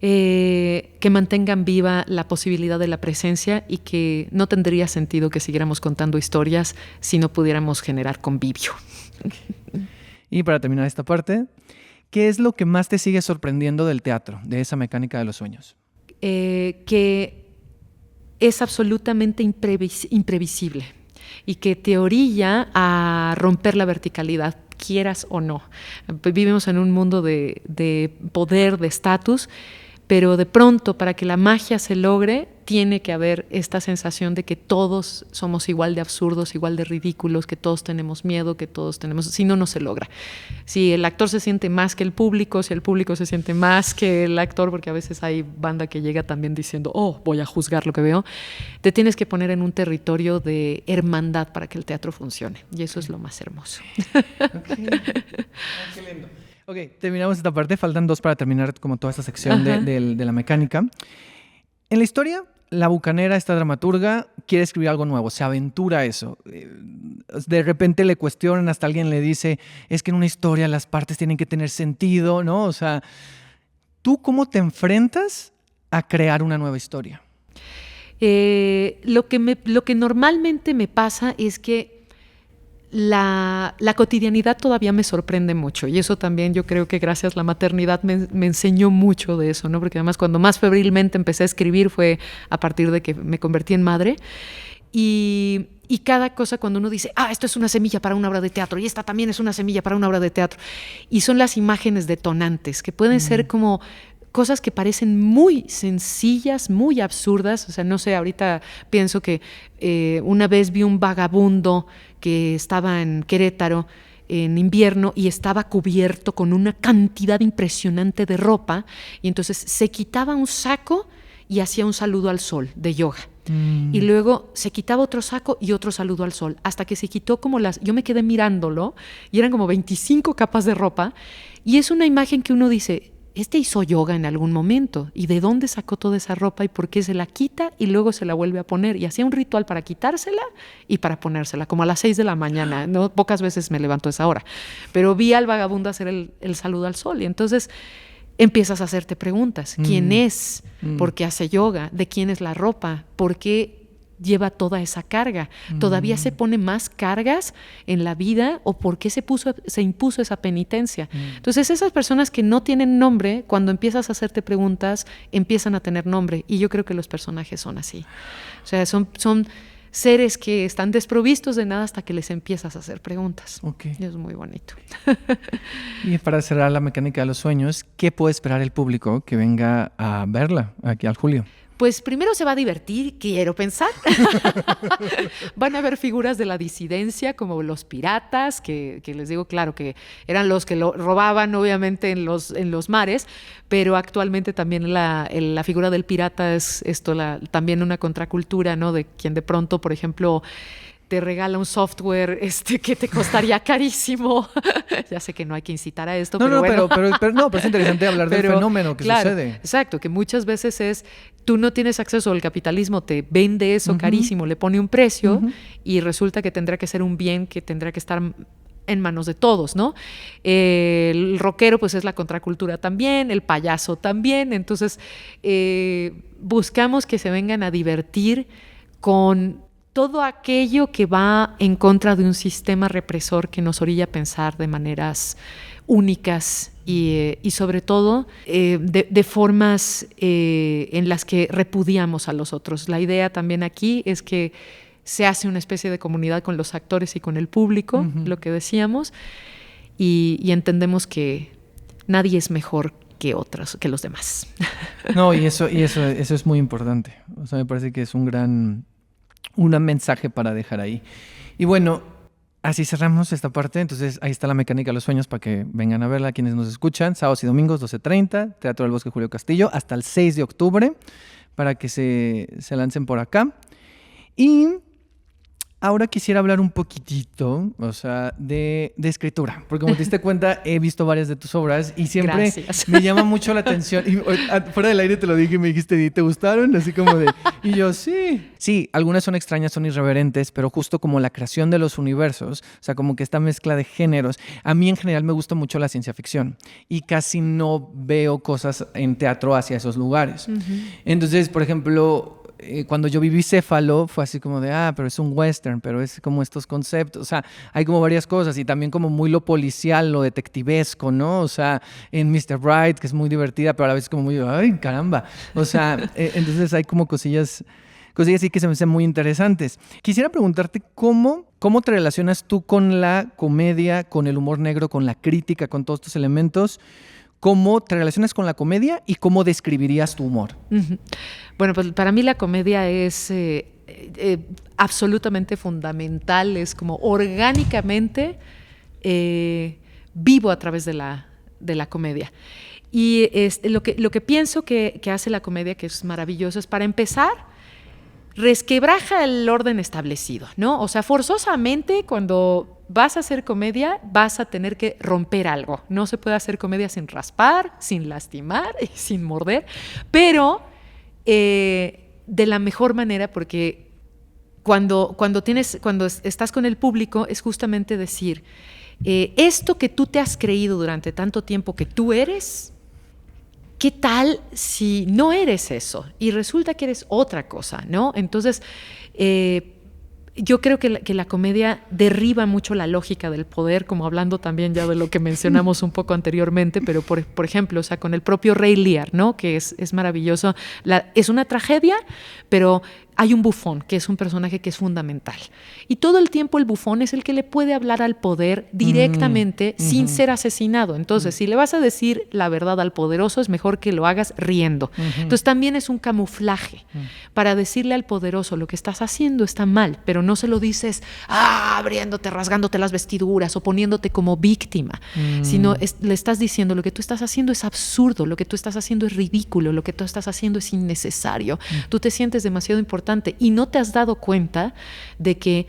Que mantengan viva la posibilidad de la presencia y que no tendría sentido que siguiéramos contando historias si no pudiéramos generar convivio. Y para terminar esta parte, ¿qué es lo que más te sigue sorprendiendo del teatro, de esa mecánica de los sueños? Que es absolutamente imprevisible y que te orilla a romper la verticalidad, quieras o no. Vivimos en un mundo de poder, de estatus, pero de pronto para que la magia se logre tiene que haber esta sensación de que todos somos igual de absurdos, igual de ridículos, que todos tenemos miedo, que todos tenemos... Si no, no se logra. Si el actor se siente más que el público, si el público se siente más que el actor, porque a veces hay banda que llega también diciendo, oh, voy a juzgar lo que veo, te tienes que poner en un territorio de hermandad para que el teatro funcione. Y eso es lo más hermoso. Okay. Qué lindo. Ok, terminamos esta parte. Faltan 2 para terminar como toda esta sección de la mecánica. En la historia, la bucanera, esta dramaturga, quiere escribir algo nuevo, se aventura a eso. De repente le cuestionan, hasta alguien le dice, es que en una historia las partes tienen que tener sentido, ¿no? O sea, ¿tú cómo te enfrentas a crear una nueva historia? Lo que normalmente me pasa es que la cotidianidad todavía me sorprende mucho y eso también yo creo que gracias a la maternidad me enseñó mucho de eso, ¿no? Porque además cuando más febrilmente empecé a escribir fue a partir de que me convertí en madre y cada cosa cuando uno dice, esto es una semilla para una obra de teatro y esta también es una semilla para una obra de teatro y son las imágenes detonantes que pueden ser como cosas que parecen muy sencillas, muy absurdas. O sea, no sé, ahorita pienso que una vez vi un vagabundo que estaba en Querétaro en invierno y estaba cubierto con una cantidad impresionante de ropa y entonces se quitaba un saco y hacía un saludo al sol de yoga. Y luego se quitaba otro saco y otro saludo al sol, hasta que se quitó yo me quedé mirándolo y eran como 25 capas de ropa y es una imagen que uno dice, hizo yoga en algún momento y de dónde sacó toda esa ropa y por qué se la quita y luego se la vuelve a poner y hacía un ritual para quitársela y para ponérsela, como a las 6 de la mañana, ¿no? Pocas veces me levanto a esa hora, pero vi al vagabundo hacer el saludo al sol y entonces empiezas a hacerte preguntas, ¿quién es? ¿Por qué hace yoga? ¿De quién es la ropa? ¿Por qué lleva toda esa carga? ¿Todavía se pone más cargas en la vida o por qué se impuso esa penitencia? Entonces esas personas que no tienen nombre, cuando empiezas a hacerte preguntas, empiezan a tener nombre y yo creo que los personajes son así. O sea, son seres que están desprovistos de nada hasta que les empiezas a hacer preguntas. Okay. Y es muy bonito. Y para cerrar la mecánica de los sueños, ¿qué puede esperar el público que venga a verla aquí al Julio? Pues primero se va a divertir, quiero pensar. Van a haber figuras de la disidencia como los piratas, que les digo, claro, que eran los que lo robaban obviamente en los mares, pero actualmente también la figura del pirata es también una contracultura, ¿no? De quien de pronto, por ejemplo, te regala un software que te costaría carísimo. Ya sé que no hay que incitar a esto, pero bueno. Pero es interesante hablar del fenómeno que sucede. Exacto, que muchas veces tú no tienes acceso, el capitalismo te vende eso carísimo, le pone un precio y resulta que tendrá que ser un bien que tendrá que estar en manos de todos, ¿no? El rockero pues es la contracultura también, el payaso también, entonces buscamos que se vengan a divertir con todo aquello que va en contra de un sistema represor que nos orilla a pensar de maneras únicas y sobre todo de formas en las que repudiamos a los otros. La idea también aquí es que se hace una especie de comunidad con los actores y con el público, lo que decíamos, y entendemos que nadie es mejor que otros, que los demás. No, y eso es muy importante. O sea, me parece que es un mensaje para dejar ahí. Y bueno, así cerramos esta parte. Entonces, ahí está La Mecánica de los Sueños para que vengan a verla quienes nos escuchan. Sábados y domingos, 12:30, Teatro del Bosque Julio Castillo, hasta el 6 de octubre, para que se lancen por acá. Y ahora quisiera hablar un poquitito, o sea, de escritura, porque como te diste cuenta, he visto varias de tus obras y siempre me llama mucho la atención. Y fuera del aire te lo dije y me dijiste, ¿te gustaron? Así como de... Y yo, sí. Sí, algunas son extrañas, son irreverentes, pero justo como la creación de los universos, o sea, como que esta mezcla de géneros. A mí en general me gusta mucho la ciencia ficción y casi no veo cosas en teatro hacia esos lugares. Entonces, por ejemplo... cuando yo vi Bicéfalo fue así como de, pero es un western, pero es como estos conceptos, o sea, hay como varias cosas y también como muy lo policial, lo detectivesco, ¿no? O sea, en Mr. Bright, que es muy divertida, pero a la vez como muy, ¡ay, caramba! O sea, entonces hay como cosillas sí que se me hacen muy interesantes. Quisiera preguntarte cómo te relacionas tú con la comedia, con el humor negro, con la crítica, con todos estos elementos. ¿Cómo te relacionas con la comedia y cómo describirías tu humor? Bueno, pues para mí la comedia es absolutamente fundamental, es como orgánicamente vivo a través de la comedia. Y lo que pienso que hace la comedia, que es maravilloso, es para empezar, resquebraja el orden establecido, ¿no? O sea, forzosamente cuando vas a hacer comedia vas a tener que romper algo. No se puede hacer comedia sin raspar, sin lastimar y sin morder, pero de la mejor manera, porque cuando estás con el público es justamente decir, esto que tú te has creído durante tanto tiempo que tú eres, ¿qué tal si no eres eso? Y resulta que eres otra cosa, ¿no? Entonces, yo creo que la comedia derriba mucho la lógica del poder, como hablando también ya de lo que mencionamos un poco anteriormente, pero por ejemplo, o sea, con el propio Rey Lear, ¿no? Que es maravilloso. Es una tragedia, pero hay un bufón, que es un personaje que es fundamental. Y todo el tiempo el bufón es el que le puede hablar al poder directamente sin ser asesinado. Entonces, si le vas a decir la verdad al poderoso, es mejor que lo hagas riendo. Entonces, también es un camuflaje para decirle al poderoso, lo que estás haciendo está mal, pero no se lo dices abriéndote, rasgándote las vestiduras o poniéndote como víctima, sino le estás diciendo, lo que tú estás haciendo es absurdo, lo que tú estás haciendo es ridículo, lo que tú estás haciendo es innecesario. Tú te sientes demasiado importante y no te has dado cuenta de que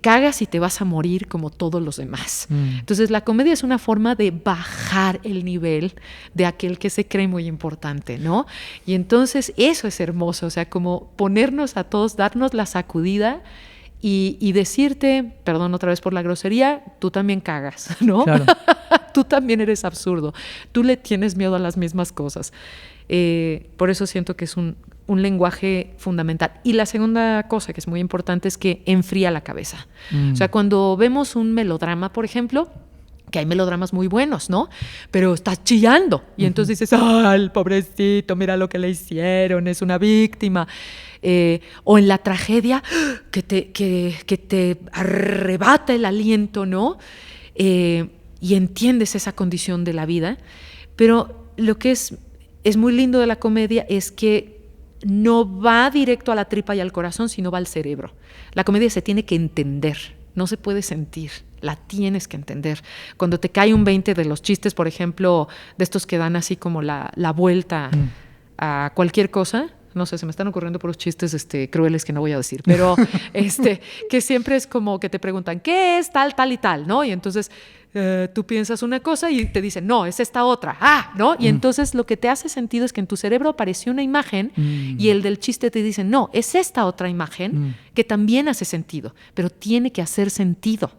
cagas y te vas a morir como todos los demás. Entonces la comedia es una forma de bajar el nivel de aquel que se cree muy importante, ¿no? Y entonces eso es hermoso, o sea, como ponernos a todos, darnos la sacudida y decirte, perdón otra vez por la grosería, tú también cagas, ¿no? Claro. Tú también eres absurdo, tú le tienes miedo a las mismas cosas. Por eso siento que es un lenguaje fundamental. Y la segunda cosa que es muy importante es que enfría la cabeza. O sea, cuando vemos un melodrama, por ejemplo, que hay melodramas muy buenos, ¿no? Pero estás chillando y entonces dices, el pobrecito, mira lo que le hicieron, es una víctima. O en la tragedia que te arrebata el aliento, ¿no? Y entiendes esa condición de la vida. Pero lo que es muy lindo de la comedia es que no va directo a la tripa y al corazón, sino va al cerebro. La comedia se tiene que entender, no se puede sentir, la tienes que entender. Cuando te cae un 20 de los chistes, por ejemplo, de estos que dan así como la vuelta a cualquier cosa, no sé, se me están ocurriendo puros chistes crueles que no voy a decir, pero que siempre es como que te preguntan, ¿qué es tal, tal y tal? ¿No? Y entonces tú piensas una cosa y te dicen, no, es esta otra. ¿No? Y entonces lo que te hace sentido es que en tu cerebro apareció una imagen y el del chiste te dice, no, es esta otra imagen que también hace sentido, pero tiene que hacer sentido.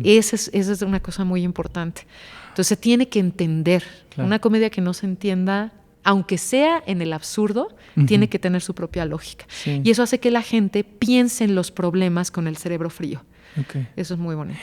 Esa es una cosa muy importante. Entonces se tiene que entender. Claro. Una comedia que no se entienda, aunque sea en el absurdo, tiene que tener su propia lógica. Sí. Y eso hace que la gente piense en los problemas con el cerebro frío. Okay. Eso es muy bonito.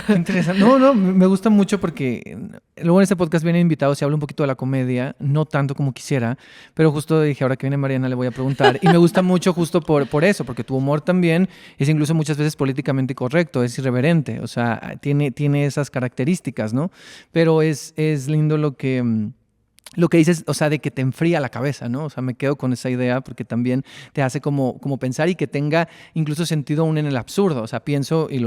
Qué interesante. No, me gusta mucho porque luego en este podcast vienen invitados y hablo un poquito de la comedia, no tanto como quisiera, pero justo dije, ahora que viene Mariana le voy a preguntar. Y me gusta mucho justo por eso, porque tu humor también es incluso muchas veces políticamente correcto, es irreverente, o sea, tiene esas características, ¿no? Pero es lindo lo que dices, o sea, de que te enfría la cabeza, ¿no? O sea, me quedo con esa idea porque también te hace como pensar y que tenga incluso sentido aún en el absurdo. O sea, pienso, y te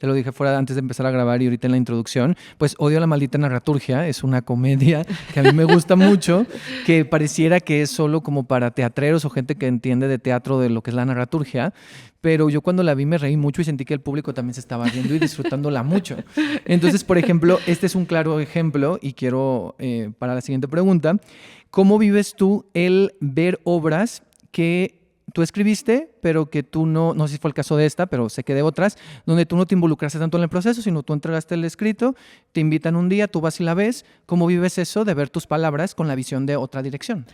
lo dije fuera antes de empezar a grabar y ahorita en la introducción, pues Odio la maldita narraturgia, es una comedia que a mí me gusta mucho, que pareciera que es solo como para teatreros o gente que entiende de teatro de lo que es la narraturgia, pero yo cuando la vi me reí mucho y sentí que el público también se estaba riendo y disfrutándola mucho. Entonces, por ejemplo, este es un claro ejemplo y quiero, para la siguiente pregunta, ¿cómo vives tú el ver obras que tú escribiste, pero que tú no sé si fue el caso de esta, pero sé que de otras, donde tú no te involucraste tanto en el proceso, sino tú entregaste el escrito, te invitan un día, tú vas y la ves? ¿Cómo vives eso de ver tus palabras con la visión de otra dirección?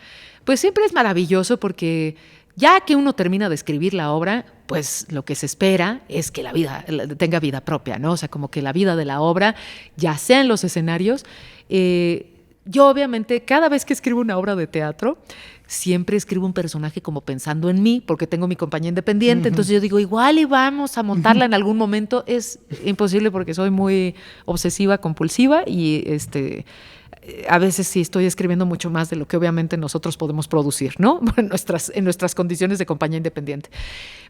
Pues siempre es maravilloso porque ya que uno termina de escribir la obra, pues lo que se espera es que la vida tenga vida propia, ¿no? O sea, como que la vida de la obra, ya sea en los escenarios. Yo obviamente cada vez que escribo una obra de teatro, siempre escribo un personaje como pensando en mí, porque tengo mi compañía independiente, entonces yo digo, igual y vamos a montarla en algún momento. Es imposible porque soy muy obsesiva, compulsiva y a veces sí estoy escribiendo mucho más de lo que obviamente nosotros podemos producir, ¿no? En nuestras condiciones de compañía independiente.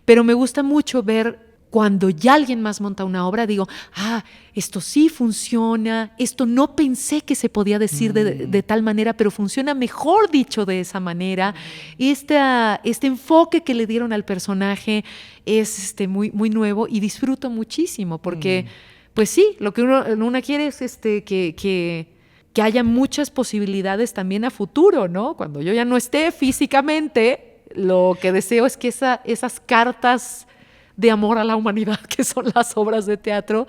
Pero me gusta mucho ver cuando ya alguien más monta una obra, digo, esto sí funciona, esto no pensé que se podía decir de tal manera, pero funciona mejor dicho de esa manera. Este enfoque que le dieron al personaje es muy, muy nuevo y disfruto muchísimo porque, pues sí, lo que uno quiere es que haya muchas posibilidades también a futuro, ¿no? Cuando yo ya no esté físicamente, lo que deseo es que esas cartas de amor a la humanidad, que son las obras de teatro,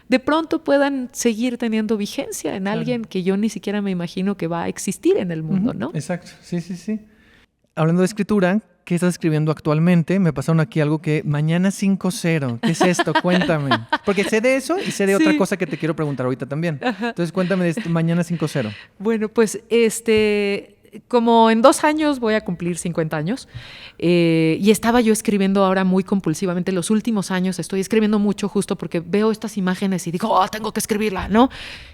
de pronto puedan seguir teniendo vigencia en alguien que yo ni siquiera me imagino que va a existir en el mundo, ¿no? Exacto, sí. Hablando de escritura, ¿qué estás escribiendo actualmente? Me pasaron aquí algo que Mañana 5-0. ¿Qué es esto? Cuéntame. Porque sé de eso y sé de otra cosa que te quiero preguntar ahorita también. Ajá. Entonces cuéntame de Mañana 5-0. Bueno, pues como en 2 años voy a cumplir 50 años y estaba yo escribiendo ahora muy compulsivamente. Los últimos años estoy escribiendo mucho justo porque veo estas imágenes y digo, tengo que escribirla, ¿no?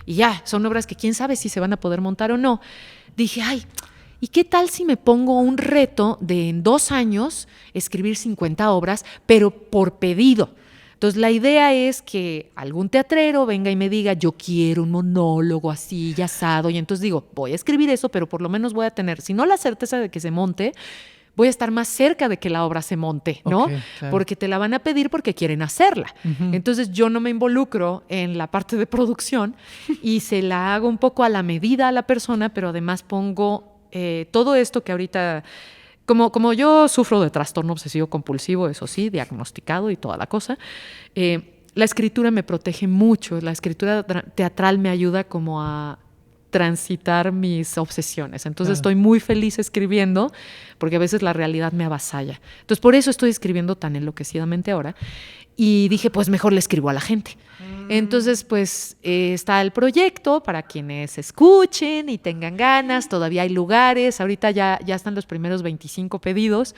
Y ya, son obras que quién sabe si se van a poder montar o no. Dije, ¿y qué tal si me pongo un reto de en 2 años escribir 50 obras, pero por pedido? Entonces, la idea es que algún teatrero venga y me diga, yo quiero un monólogo así, y asado, y entonces digo, voy a escribir eso, pero por lo menos voy a tener, si no la certeza de que se monte, voy a estar más cerca de que la obra se monte, ¿no? Okay, claro. Porque te la van a pedir porque quieren hacerla. Entonces, yo no me involucro en la parte de producción y se la hago un poco a la medida a la persona, pero además pongo todo esto que ahorita, como yo sufro de trastorno obsesivo compulsivo, eso sí, diagnosticado y toda la cosa, la escritura me protege mucho. La escritura teatral me ayuda como a transitar mis obsesiones. Entonces estoy muy feliz escribiendo porque a veces la realidad me avasalla. Entonces por eso estoy escribiendo tan enloquecidamente ahora. Y dije, pues mejor le escribo a la gente. Entonces, pues está el proyecto para quienes escuchen y tengan ganas. Todavía hay lugares. Ahorita ya están los primeros 25 pedidos.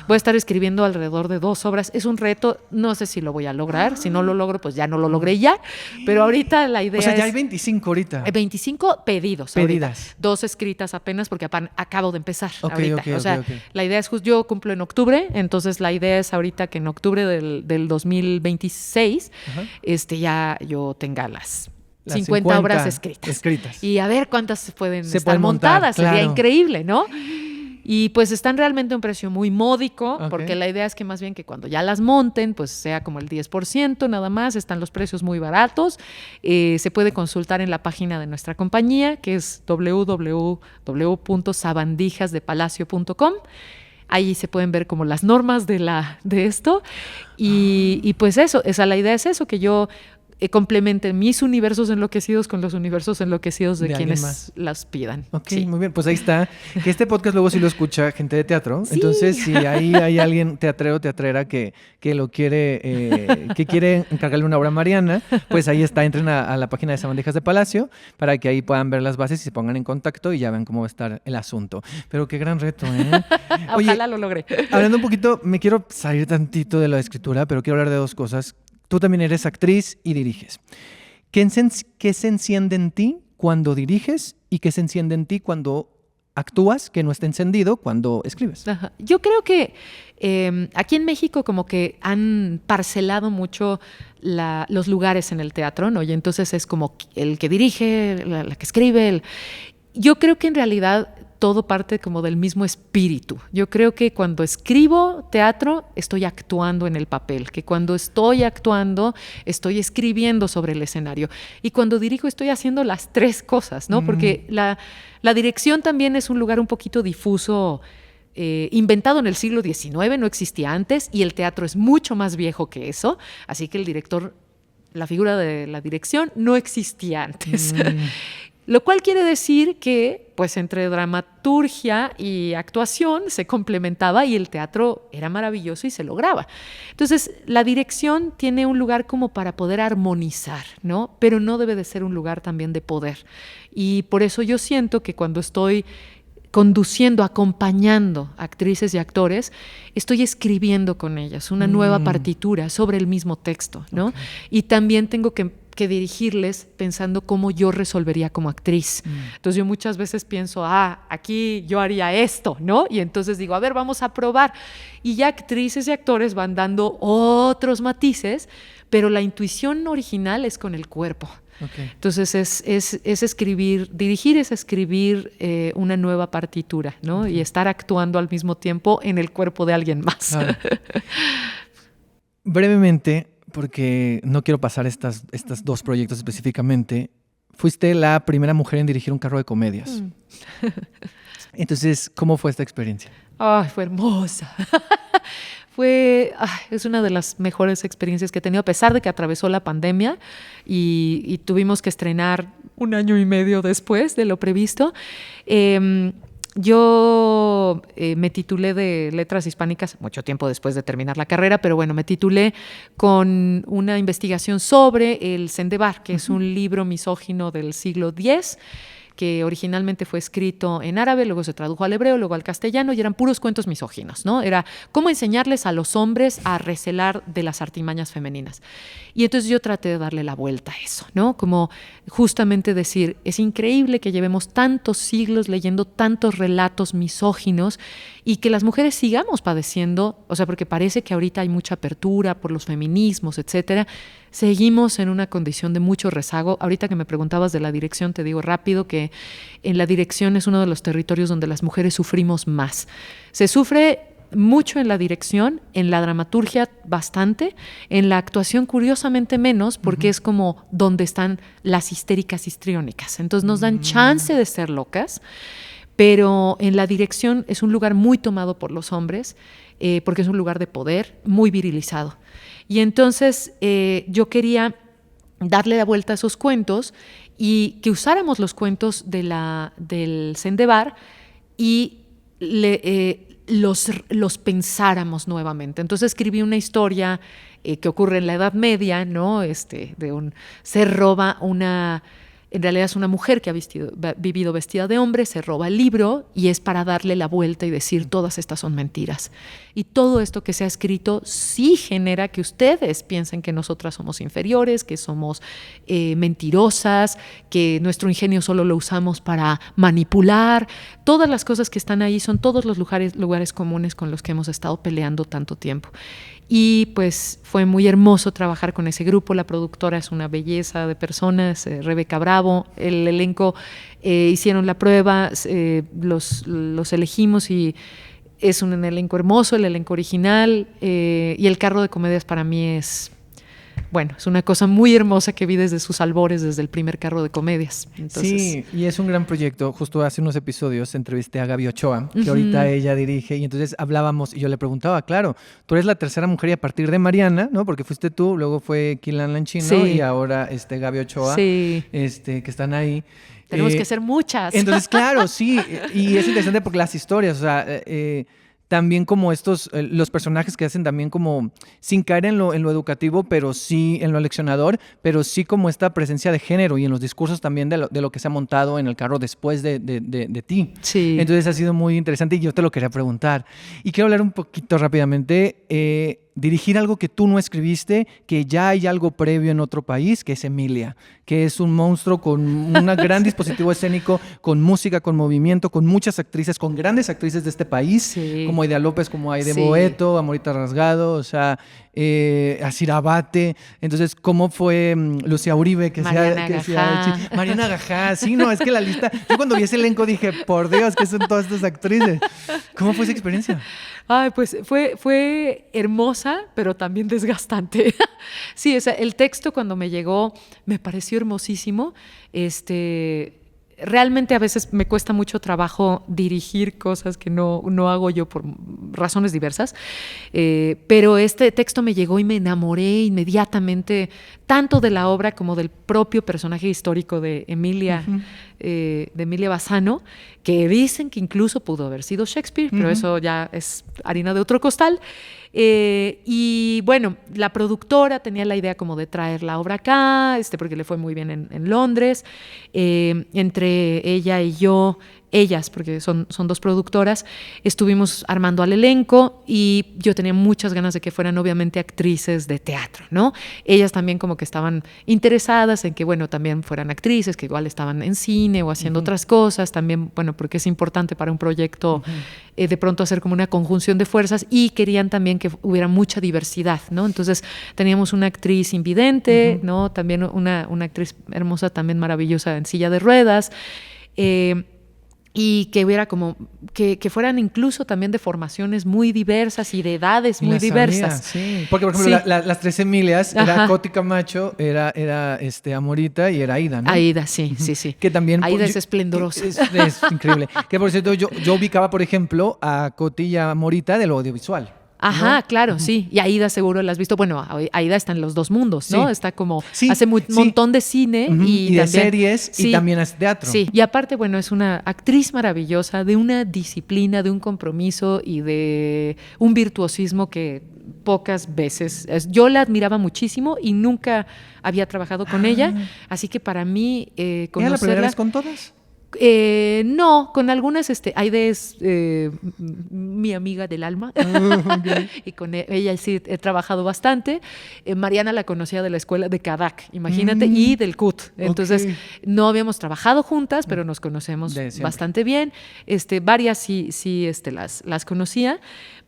Voy a estar escribiendo alrededor de 2 obras. Es un reto. No sé si lo voy a lograr. Si no lo logro, pues ya no lo logré ya. Pero ahorita la idea es... O sea, ya hay 25 ahorita. 25 pedidos. Pedidas. Ahorita. 2 escritas apenas porque acabo de empar ahorita. O sea, la idea es justo... Yo cumplo en octubre. Entonces, la idea es ahorita que en octubre del 2026 ya yo tenga las 50 obras escritas. Y a ver cuántas pueden estar montadas. Claro. Sería increíble, ¿no? Y pues están realmente a un precio muy módico, Ok. porque la idea es que más bien que cuando ya las monten, pues sea como el 10% nada más, están los precios muy baratos. Se puede consultar en la página de nuestra compañía, que es www.sabandijasdepalacio.com. Ahí se pueden ver como las normas de esto. Y pues eso, la idea es eso, que yo complemente mis universos enloquecidos con los universos enloquecidos de De alguien quienes más. las pidan. Ok, Sí. muy bien. Pues ahí está. Que este podcast luego sí lo escucha gente de teatro. Sí. Entonces, si ahí hay alguien teatrero, teatrera que lo quiere, que quiere encargarle una obra a Mariana, pues ahí está. Entren a la página de Sabandijas de Palacio para que ahí puedan ver las bases y se pongan en contacto y ya vean cómo va a estar el asunto. Pero qué gran reto, ¿eh? Ojalá lo logre. Hablando un poquito, me quiero salir tantito de la escritura, pero quiero hablar de dos cosas. Tú también eres actriz y diriges. ¿Qué se enciende en ti cuando diriges y qué se enciende en ti cuando actúas, que no está encendido cuando escribes? Ajá. Yo creo que aquí en México como que han parcelado mucho los lugares en el teatro, ¿no? Y entonces es como el que dirige, la que escribe. Yo creo que en realidad todo parte como del mismo espíritu. Yo creo que cuando escribo teatro estoy actuando en el papel, que cuando estoy actuando estoy escribiendo sobre el escenario y cuando dirijo estoy haciendo las tres cosas, ¿no? Porque la dirección también es un lugar un poquito difuso, inventado en el siglo XIX, no existía antes y el teatro es mucho más viejo que eso, así que el director, la figura de la dirección no existía antes. Lo cual quiere decir que, pues, entre dramaturgia y actuación se complementaba y el teatro era maravilloso y se lograba. Entonces, la dirección tiene un lugar como para poder armonizar, ¿no? Pero no debe de ser un lugar también de poder. Y por eso yo siento que cuando estoy conduciendo, acompañando actrices y actores, estoy escribiendo con ellas una nueva partitura sobre el mismo texto, ¿no? Okay. Y también tengo que dirigirles pensando cómo yo resolvería como actriz. Entonces yo muchas veces pienso, aquí yo haría esto, ¿no? Y entonces digo, a ver, vamos a probar. Y ya actrices y actores van dando otros matices, pero la intuición original es con el cuerpo. Okay. Entonces es escribir, dirigir es escribir una nueva partitura, ¿no? Okay. Y estar actuando al mismo tiempo en el cuerpo de alguien más. Claro. Brevemente, porque no quiero pasar estas dos proyectos específicamente, fuiste la primera mujer en dirigir un carro de comedias. Entonces, ¿cómo fue esta experiencia? Fue hermosa. Es una de las mejores experiencias que he tenido, a pesar de que atravesó la pandemia y tuvimos que estrenar 1 año y medio después de lo previsto. Yo me titulé de Letras Hispánicas mucho tiempo después de terminar la carrera, pero bueno, me titulé con una investigación sobre el Sendebar, que es un libro misógino del siglo X, que originalmente fue escrito en árabe, luego se tradujo al hebreo, luego al castellano, y eran puros cuentos misóginos, ¿no? Era cómo enseñarles a los hombres a recelar de las artimañas femeninas. Y entonces yo traté de darle la vuelta a eso, ¿no? Como justamente decir, es increíble que llevemos tantos siglos leyendo tantos relatos misóginos y que las mujeres sigamos padeciendo, o sea, porque parece que ahorita hay mucha apertura por los feminismos, etcétera. Seguimos en una condición de mucho rezago. Ahorita que me preguntabas de la dirección, te digo rápido que en la dirección es uno de los territorios donde las mujeres sufrimos más. Se sufre mucho en la dirección, en la dramaturgia bastante, en la actuación curiosamente menos, porque es como donde están las histéricas histriónicas. Entonces nos dan chance de ser locas, pero en la dirección es un lugar muy tomado por los hombres, porque es un lugar de poder, muy virilizado. Y entonces yo quería darle la vuelta a esos cuentos y que usáramos los cuentos del Sendebar y los pensáramos nuevamente. Entonces escribí una historia que ocurre en la Edad Media, ¿no? Se roba en realidad es una mujer que ha vivido vestida de hombre, se roba el libro y es para darle la vuelta y decir todas estas son mentiras. Y todo esto que se ha escrito sí genera que ustedes piensen que nosotras somos inferiores, que somos mentirosas, que nuestro ingenio solo lo usamos para manipular. Todas las cosas que están ahí son todos los lugares comunes con los que hemos estado peleando tanto tiempo. Y pues fue muy hermoso trabajar con ese grupo. La productora es una belleza de personas, Rebeca Bravo. El elenco hicieron la prueba, los elegimos y es un elenco hermoso, el elenco original. Y el carro de comedias para mí es una cosa muy hermosa que vi desde sus albores, desde el primer carro de comedias. Entonces, sí, y es un gran proyecto. Justo hace unos episodios entrevisté a Gaby Ochoa, que ahorita ella dirige, y entonces hablábamos y yo le preguntaba, claro, tú eres la tercera mujer y a partir de Mariana, ¿no? Porque fuiste tú, luego fue Kilan Lanchino Sí. y ahora Gaby Ochoa, Sí. Que están ahí. Tenemos que ser muchas. Entonces, claro, sí, y es interesante porque las historias, o sea, también como los personajes que hacen también como, sin caer en lo educativo, pero sí en lo leccionador, pero sí como esta presencia de género y en los discursos también de lo que se ha montado en el carro después de ti. Sí. Entonces ha sido muy interesante y yo te lo quería preguntar. Y quiero hablar un poquito rápidamente, dirigir algo que tú no escribiste, que ya hay algo previo en otro país, que es Emilia, que es un monstruo con un gran dispositivo escénico, con música, con movimiento, con muchas actrices, con grandes actrices de este país, Sí. como Aida López, como Aide Sí. Boeto, Amorita Rasgado, o sea, Asir Abate. Entonces, ¿cómo fue Lucía Uribe? Mariana Gajá. Mariana Gajá, sí, no, es que la lista, yo cuando vi ese elenco dije, por Dios, ¿qué son todas estas actrices? ¿Cómo fue esa experiencia? Ay, pues fue hermosa, pero también desgastante. Sí, o sea, el texto cuando me llegó me pareció hermosísimo. Realmente a veces me cuesta mucho trabajo dirigir cosas que no hago yo por razones diversas, pero este texto me llegó y me enamoré inmediatamente tanto de la obra como del propio personaje histórico de Emilia, de Emilia Bassano, que dicen que incluso pudo haber sido Shakespeare, pero eso ya es harina de otro costal. Y bueno, la productora tenía la idea como de traer la obra acá, porque le fue muy bien en Londres. Entre ella y yo, ellas, porque son dos productoras, estuvimos armando al elenco y yo tenía muchas ganas de que fueran obviamente actrices de teatro, ¿no? Ellas también como que estaban interesadas en que, bueno, también fueran actrices, que igual estaban en cine o haciendo otras cosas, también, bueno, porque es importante para un proyecto de pronto hacer como una conjunción de fuerzas y querían también que hubiera mucha diversidad, ¿no? Entonces teníamos una actriz invidente, ¿no? También una actriz hermosa, también maravillosa en silla de ruedas, y que hubiera como que fueran incluso también de formaciones muy diversas y de edades muy diversas. Sí, porque por ejemplo las tres Emilias, era Coti Camacho, era Amorita y era Aida, ¿no? Aida, sí. Que también Aida es esplendorosa. Es increíble. Que por cierto yo ubicaba, por ejemplo, a Coti y a Amorita de lo audiovisual. Ajá, ¿no? claro, sí. Y Aida seguro la has visto. Bueno, Aida está en los dos mundos, ¿no? Sí. Está como, Sí, hace un montón de cine y de también, series y también hace teatro. Sí, y aparte, bueno, es una actriz maravillosa, de una disciplina, de un compromiso y de un virtuosismo que pocas veces. Yo la admiraba muchísimo y nunca había trabajado con ella, así que para mí ¿Era conocerla... la primera vez con todas? No, con algunas, Aide es mi amiga del alma y con ella sí he trabajado bastante. Mariana la conocía de la escuela de Cadac, imagínate, y del CUT. Entonces no habíamos trabajado juntas, pero nos conocemos bastante bien. Varias sí las conocía,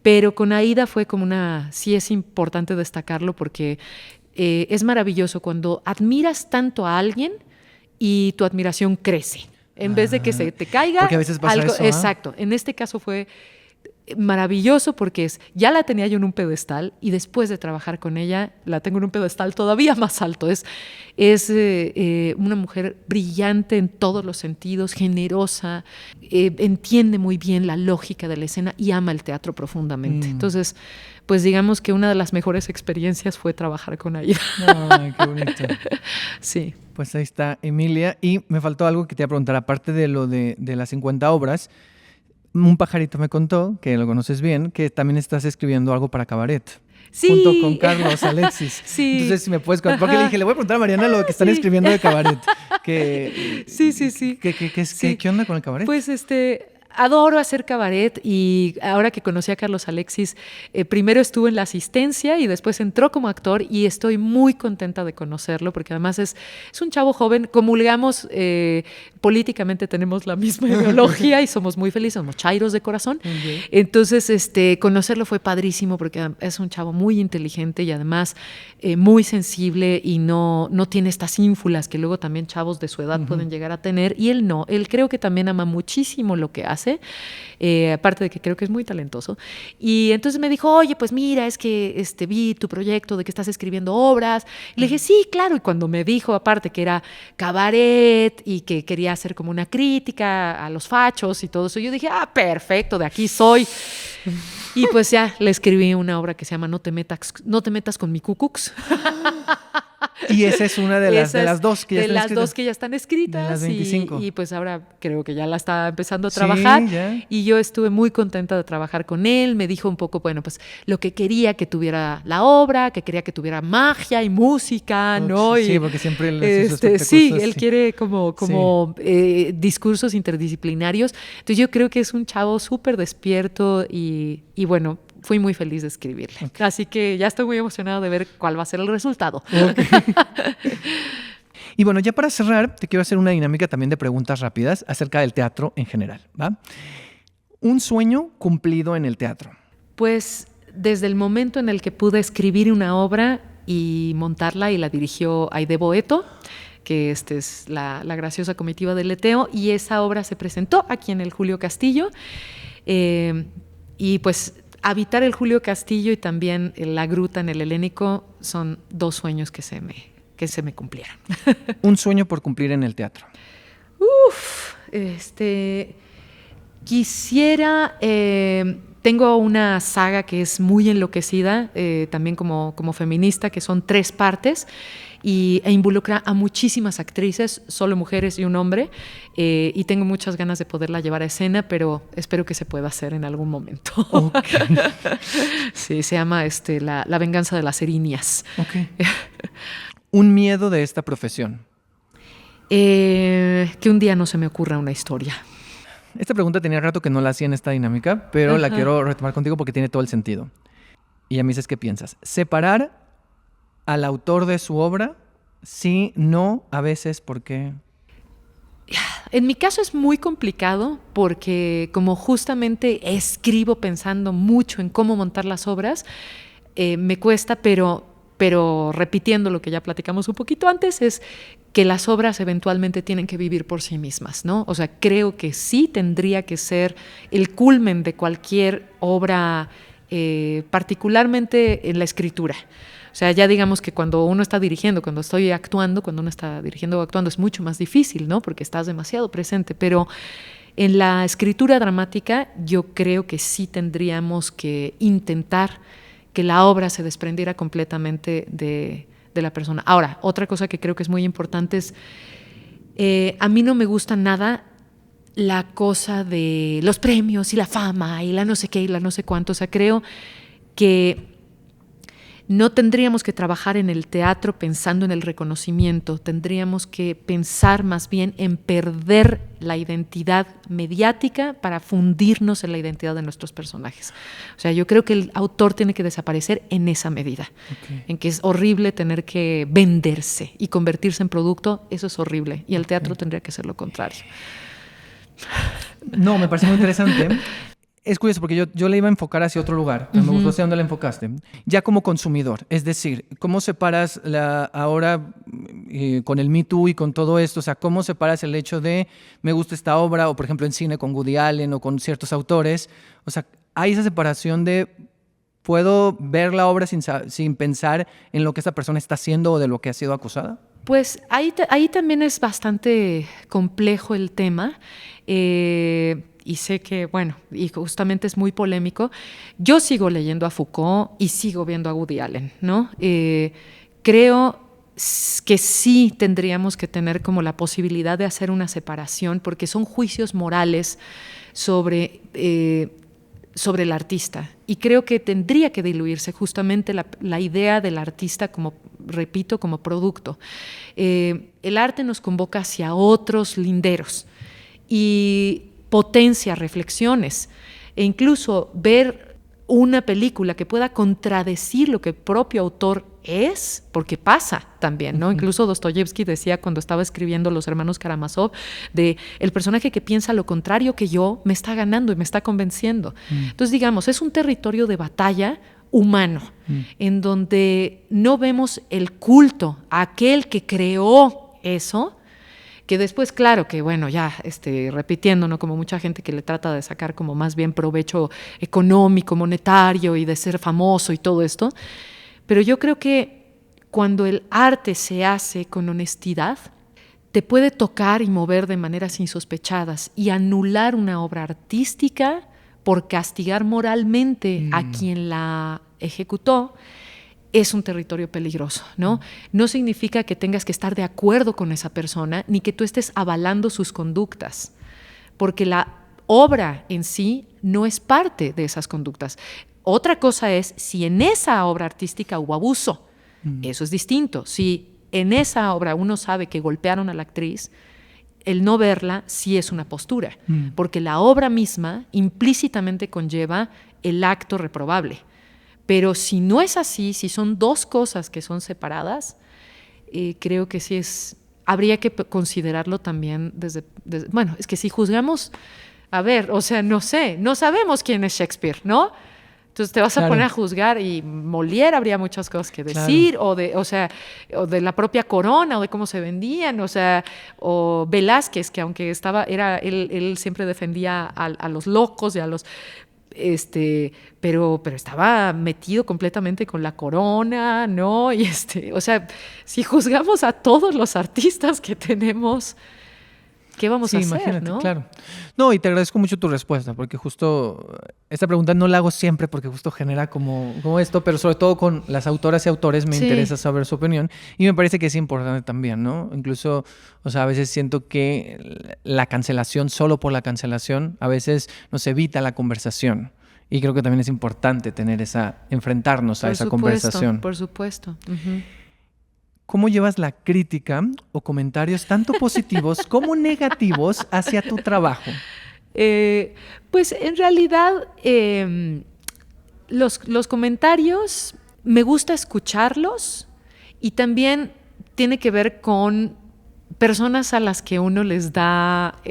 pero con Aida fue como sí es importante destacarlo porque es maravilloso cuando admiras tanto a alguien y tu admiración crece. En vez de que se te caiga. Porque a veces pasa algo, eso. Exacto. En este caso fue maravilloso porque ya la tenía yo en un pedestal y después de trabajar con ella la tengo en un pedestal todavía más alto. Es una mujer brillante en todos los sentidos, generosa, entiende muy bien la lógica de la escena y ama el teatro profundamente. Entonces, pues digamos que una de las mejores experiencias fue trabajar con ella. Ay, qué bonito. Sí. Pues ahí está Emilia. Y me faltó algo que te iba a preguntar, aparte de lo de las 50 obras, un pajarito me contó, que lo conoces bien, que también estás escribiendo algo para Cabaret. Sí. Junto con Carlos Alexis. Sí. Entonces, si me puedes contar, porque le dije, le voy a preguntar a Mariana lo que están escribiendo de Cabaret. Sí. ¿Qué onda con el Cabaret? Pues adoro hacer cabaret y ahora que conocí a Carlos Alexis, primero estuvo en la asistencia y después entró como actor y estoy muy contenta de conocerlo porque además es un chavo joven, comulgamos, políticamente tenemos la misma ideología y somos muy felices, somos chairos de corazón. Okay. Entonces, conocerlo fue padrísimo porque es un chavo muy inteligente y además muy sensible y no tiene estas ínfulas que luego también chavos de su edad pueden llegar a tener y él no, él creo que también ama muchísimo lo que hace. Aparte de que creo que es muy talentoso. Y entonces me dijo, oye, pues mira, es que vi tu proyecto de que estás escribiendo obras. Y le dije, sí, claro. Y cuando me dijo, aparte, que era cabaret y que quería hacer como una crítica a los fachos y todo eso, yo dije, perfecto, de aquí soy. Y pues ya le escribí una obra que se llama No te metas con mi cucux. Y esa es una de las dos que ya están escritas. De las dos que ya están escritas. De las 25. Y pues ahora creo que ya la está empezando a trabajar. Sí, ya. Y yo estuve muy contenta de trabajar con él. Me dijo un poco, bueno, pues lo que quería que tuviera la obra, que quería que tuviera magia y música, ¿no? Sí, y, porque siempre sí, él quiere como discursos interdisciplinarios. Entonces yo creo que es un chavo súper despierto y bueno, fui muy feliz de escribirle. Okay. Así que ya estoy muy emocionado de ver cuál va a ser el resultado. Okay. Y bueno, ya para cerrar, te quiero hacer una dinámica también de preguntas rápidas acerca del teatro en general, ¿va? Un sueño cumplido en el teatro. Pues desde el momento en el que pude escribir una obra y montarla y la dirigió Aide Boeto, que es la graciosa comitiva del Leteo, y esa obra se presentó aquí en el Julio Castillo. Y pues habitar el Julio Castillo y también la gruta en el Helénico son dos sueños que se me cumplieron. Un sueño por cumplir en el teatro. Quisiera... tengo una saga que es muy enloquecida, también como feminista, que son 3 partes, e involucra a muchísimas actrices, solo mujeres y un hombre, y tengo muchas ganas de poderla llevar a escena, pero espero que se pueda hacer en algún momento. Okay. Sí, se llama La venganza de las erinias. Okay. Un miedo de esta profesión. Que un día no se me ocurra una historia. Esta pregunta tenía rato que no la hacía en esta dinámica, pero la quiero retomar contigo porque tiene todo el sentido. Y ya me dices qué piensas. ¿Separar al autor de su obra? Sí, no, a veces, ¿por qué? En mi caso es muy complicado porque como justamente escribo pensando mucho en cómo montar las obras, me cuesta, pero repitiendo lo que ya platicamos un poquito antes, es que las obras eventualmente tienen que vivir por sí mismas, ¿no? O sea, creo que sí tendría que ser el culmen de cualquier obra, particularmente en la escritura. O sea, ya digamos que cuando uno está dirigiendo, cuando estoy actuando, cuando uno está dirigiendo o actuando es mucho más difícil, ¿no? Porque estás demasiado presente, pero en la escritura dramática yo creo que sí tendríamos que intentar que la obra se desprendiera completamente de la persona. Ahora, otra cosa que creo que es muy importante es, a mí no me gusta nada la cosa de los premios y la fama y la no sé qué y la no sé cuánto. O sea, creo que no tendríamos que trabajar en el teatro pensando en el reconocimiento, tendríamos que pensar más bien en perder la identidad mediática para fundirnos en la identidad de nuestros personajes. O sea, yo creo que el autor tiene que desaparecer en esa medida, en que es horrible tener que venderse y convertirse en producto, eso es horrible, y el teatro tendría que ser lo contrario. No, me parece muy interesante. Es curioso porque yo le iba a enfocar hacia otro lugar. Me gustó hacia dónde la enfocaste. Ya como consumidor. Es decir, ¿cómo separas ahora con el Me Too y con todo esto? O sea, ¿cómo separas el hecho de me gusta esta obra o, por ejemplo, en cine con Woody Allen o con ciertos autores? O sea, hay esa separación de ¿puedo ver la obra sin pensar en lo que esta persona está haciendo o de lo que ha sido acusada? Pues ahí también es bastante complejo el tema. Y sé que, bueno, y justamente es muy polémico. Yo sigo leyendo a Foucault y sigo viendo a Woody Allen, ¿no? Creo que sí tendríamos que tener como la posibilidad de hacer una separación porque son juicios morales sobre el artista. Y creo que tendría que diluirse justamente la idea del artista como, repito, como producto. El arte nos convoca hacia otros linderos. Y potencia reflexiones. E incluso ver una película que pueda contradecir lo que el propio autor es, porque pasa también, ¿no? Incluso Dostoyevsky decía cuando estaba escribiendo Los hermanos Karamazov, de el personaje que piensa lo contrario que yo me está ganando y me está convenciendo. Entonces, digamos, es un territorio de batalla humano, en donde no vemos el culto a aquel que creó eso, que después, claro, que bueno, ya repitiendo, ¿no? Como mucha gente que le trata de sacar como más bien provecho económico, monetario y de ser famoso y todo esto. Pero yo creo que cuando el arte se hace con honestidad, te puede tocar y mover de maneras insospechadas y anular una obra artística por castigar moralmente a quien la ejecutó. Es un territorio peligroso, ¿no? No significa que tengas que estar de acuerdo con esa persona, ni que tú estés avalando sus conductas, porque la obra en sí no es parte de esas conductas. Otra cosa es si en esa obra artística hubo abuso. Eso es distinto. Si en esa obra uno sabe que golpearon a la actriz, el no verla sí es una postura, porque la obra misma implícitamente conlleva el acto reprobable. Pero si no es así, si son dos cosas que son separadas, creo que sí habría que considerarlo también bueno, es que si juzgamos, a ver, o sea, no sabemos quién es Shakespeare, ¿no? Entonces te vas a poner a juzgar y Molière habría muchas cosas que decir, o de la propia corona, o de cómo se vendían, o Velázquez, que aunque él siempre defendía a los locos y a los... pero estaba metido completamente con la corona, ¿no? Y si juzgamos a todos los artistas que tenemos, ¿qué vamos a hacer? Imagínate, ¿no? Claro. No, y te agradezco mucho tu respuesta, porque justo esta pregunta no la hago siempre porque justo genera como esto, pero sobre todo con las autoras y autores me interesa saber su opinión y me parece que es importante también, ¿no? Incluso, a veces siento que la cancelación solo por la cancelación a veces nos evita la conversación. Y creo que también es importante enfrentarnos a esa conversación. Por supuesto. Uh-huh. ¿Cómo llevas la crítica o comentarios tanto positivos como negativos hacia tu trabajo? Pues en realidad los comentarios me gusta escucharlos y también tiene que ver con personas a las que uno les da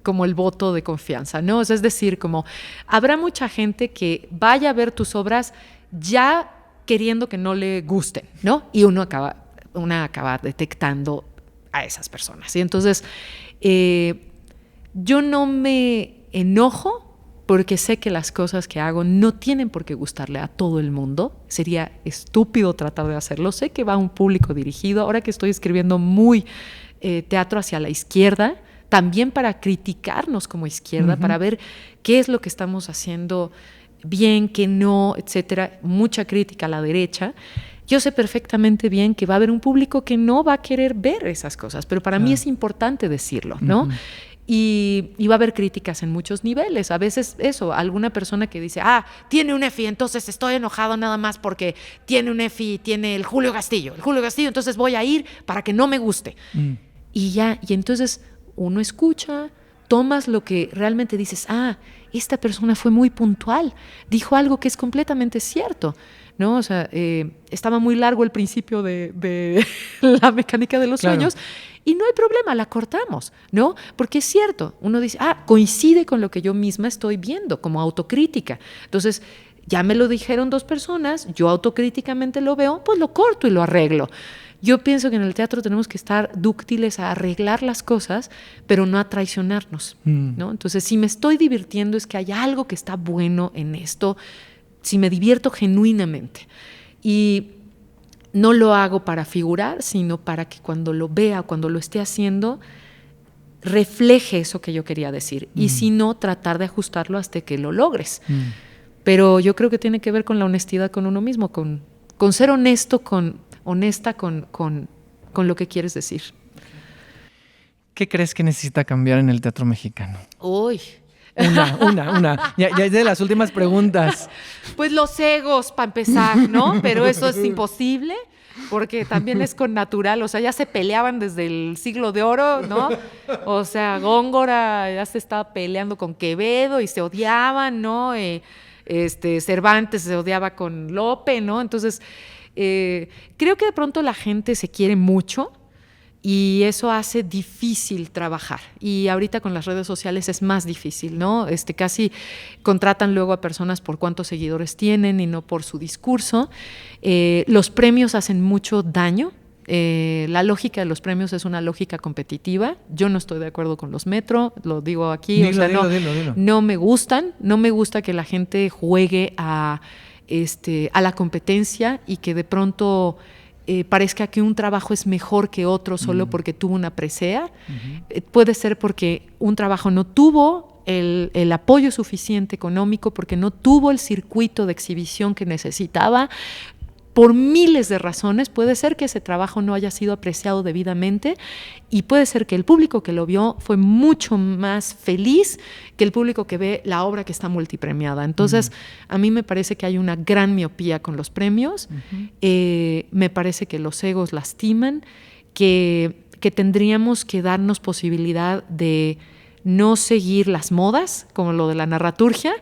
como el voto de confianza, ¿no? Es decir, como habrá mucha gente que vaya a ver tus obras ya queriendo que no le gusten, ¿no? Y una acaba detectando a esas personas. Y entonces yo no me enojo porque sé que las cosas que hago no tienen por qué gustarle a todo el mundo. Sería estúpido tratar de hacerlo. Sé que va a un público dirigido. Ahora que estoy escribiendo muy teatro hacia la izquierda, también para criticarnos como izquierda, para ver qué es lo que estamos haciendo bien, qué no, etcétera. Mucha crítica a la derecha. Yo sé perfectamente bien que va a haber un público que no va a querer ver esas cosas, pero para mí es importante decirlo, ¿no? Y va a haber críticas en muchos niveles. A veces alguna persona que dice, tiene un EFI, entonces estoy enojado nada más porque tiene un EFI, tiene el Julio Castillo, entonces voy a ir para que no me guste. Y entonces uno escucha, tomas lo que realmente dices, esta persona fue muy puntual, dijo algo que es completamente cierto, ¿no? Estaba muy largo el principio de la mecánica de los sueños y no hay problema, la cortamos, ¿no? Porque es cierto, uno dice, coincide con lo que yo misma estoy viendo como autocrítica. Entonces, ya me lo dijeron dos personas, yo autocríticamente lo veo, pues lo corto y lo arreglo. Yo pienso que en el teatro tenemos que estar dúctiles a arreglar las cosas, pero no a traicionarnos, ¿no? Entonces, si me estoy divirtiendo es que hay algo que está bueno en esto, si me divierto genuinamente. Y no lo hago para figurar, sino para que cuando lo vea, cuando lo esté haciendo, refleje eso que yo quería decir. Y si no, tratar de ajustarlo hasta que lo logres. Pero yo creo que tiene que ver con la honestidad con uno mismo, con ser honesta con lo que quieres decir. ¿Qué crees que necesita cambiar en el teatro mexicano? Uy. Una. Ya es de las últimas preguntas. Pues los egos, para empezar, ¿no? Pero eso es imposible. porque también es con natural, o sea, ya se peleaban desde el siglo de oro, ¿no? O sea, Góngora ya se estaba peleando con Quevedo y se odiaban, ¿no? Cervantes se odiaba con Lope, ¿no? Entonces, creo que de pronto la gente se quiere mucho y eso hace difícil trabajar. Y ahorita con las redes sociales es más difícil, ¿no? Casi contratan luego a personas por cuántos seguidores tienen y no por su discurso. Los premios hacen mucho daño. La lógica de los premios es una lógica competitiva. Yo no estoy de acuerdo con los Metro, lo digo aquí. Dilo. No me gustan. No me gusta que la gente juegue a la competencia y que de pronto parezca que un trabajo es mejor que otro solo porque tuvo una presea. Puede ser porque un trabajo no tuvo el apoyo suficiente económico, porque no tuvo el circuito de exhibición que necesitaba. Por miles de razones, puede ser que ese trabajo no haya sido apreciado debidamente y puede ser que el público que lo vio fue mucho más feliz que el público que ve la obra que está multipremiada. Entonces, a mí me parece que hay una gran miopía con los premios, me parece que los egos lastiman, que tendríamos que darnos posibilidad de no seguir las modas, como lo de la narraturgia,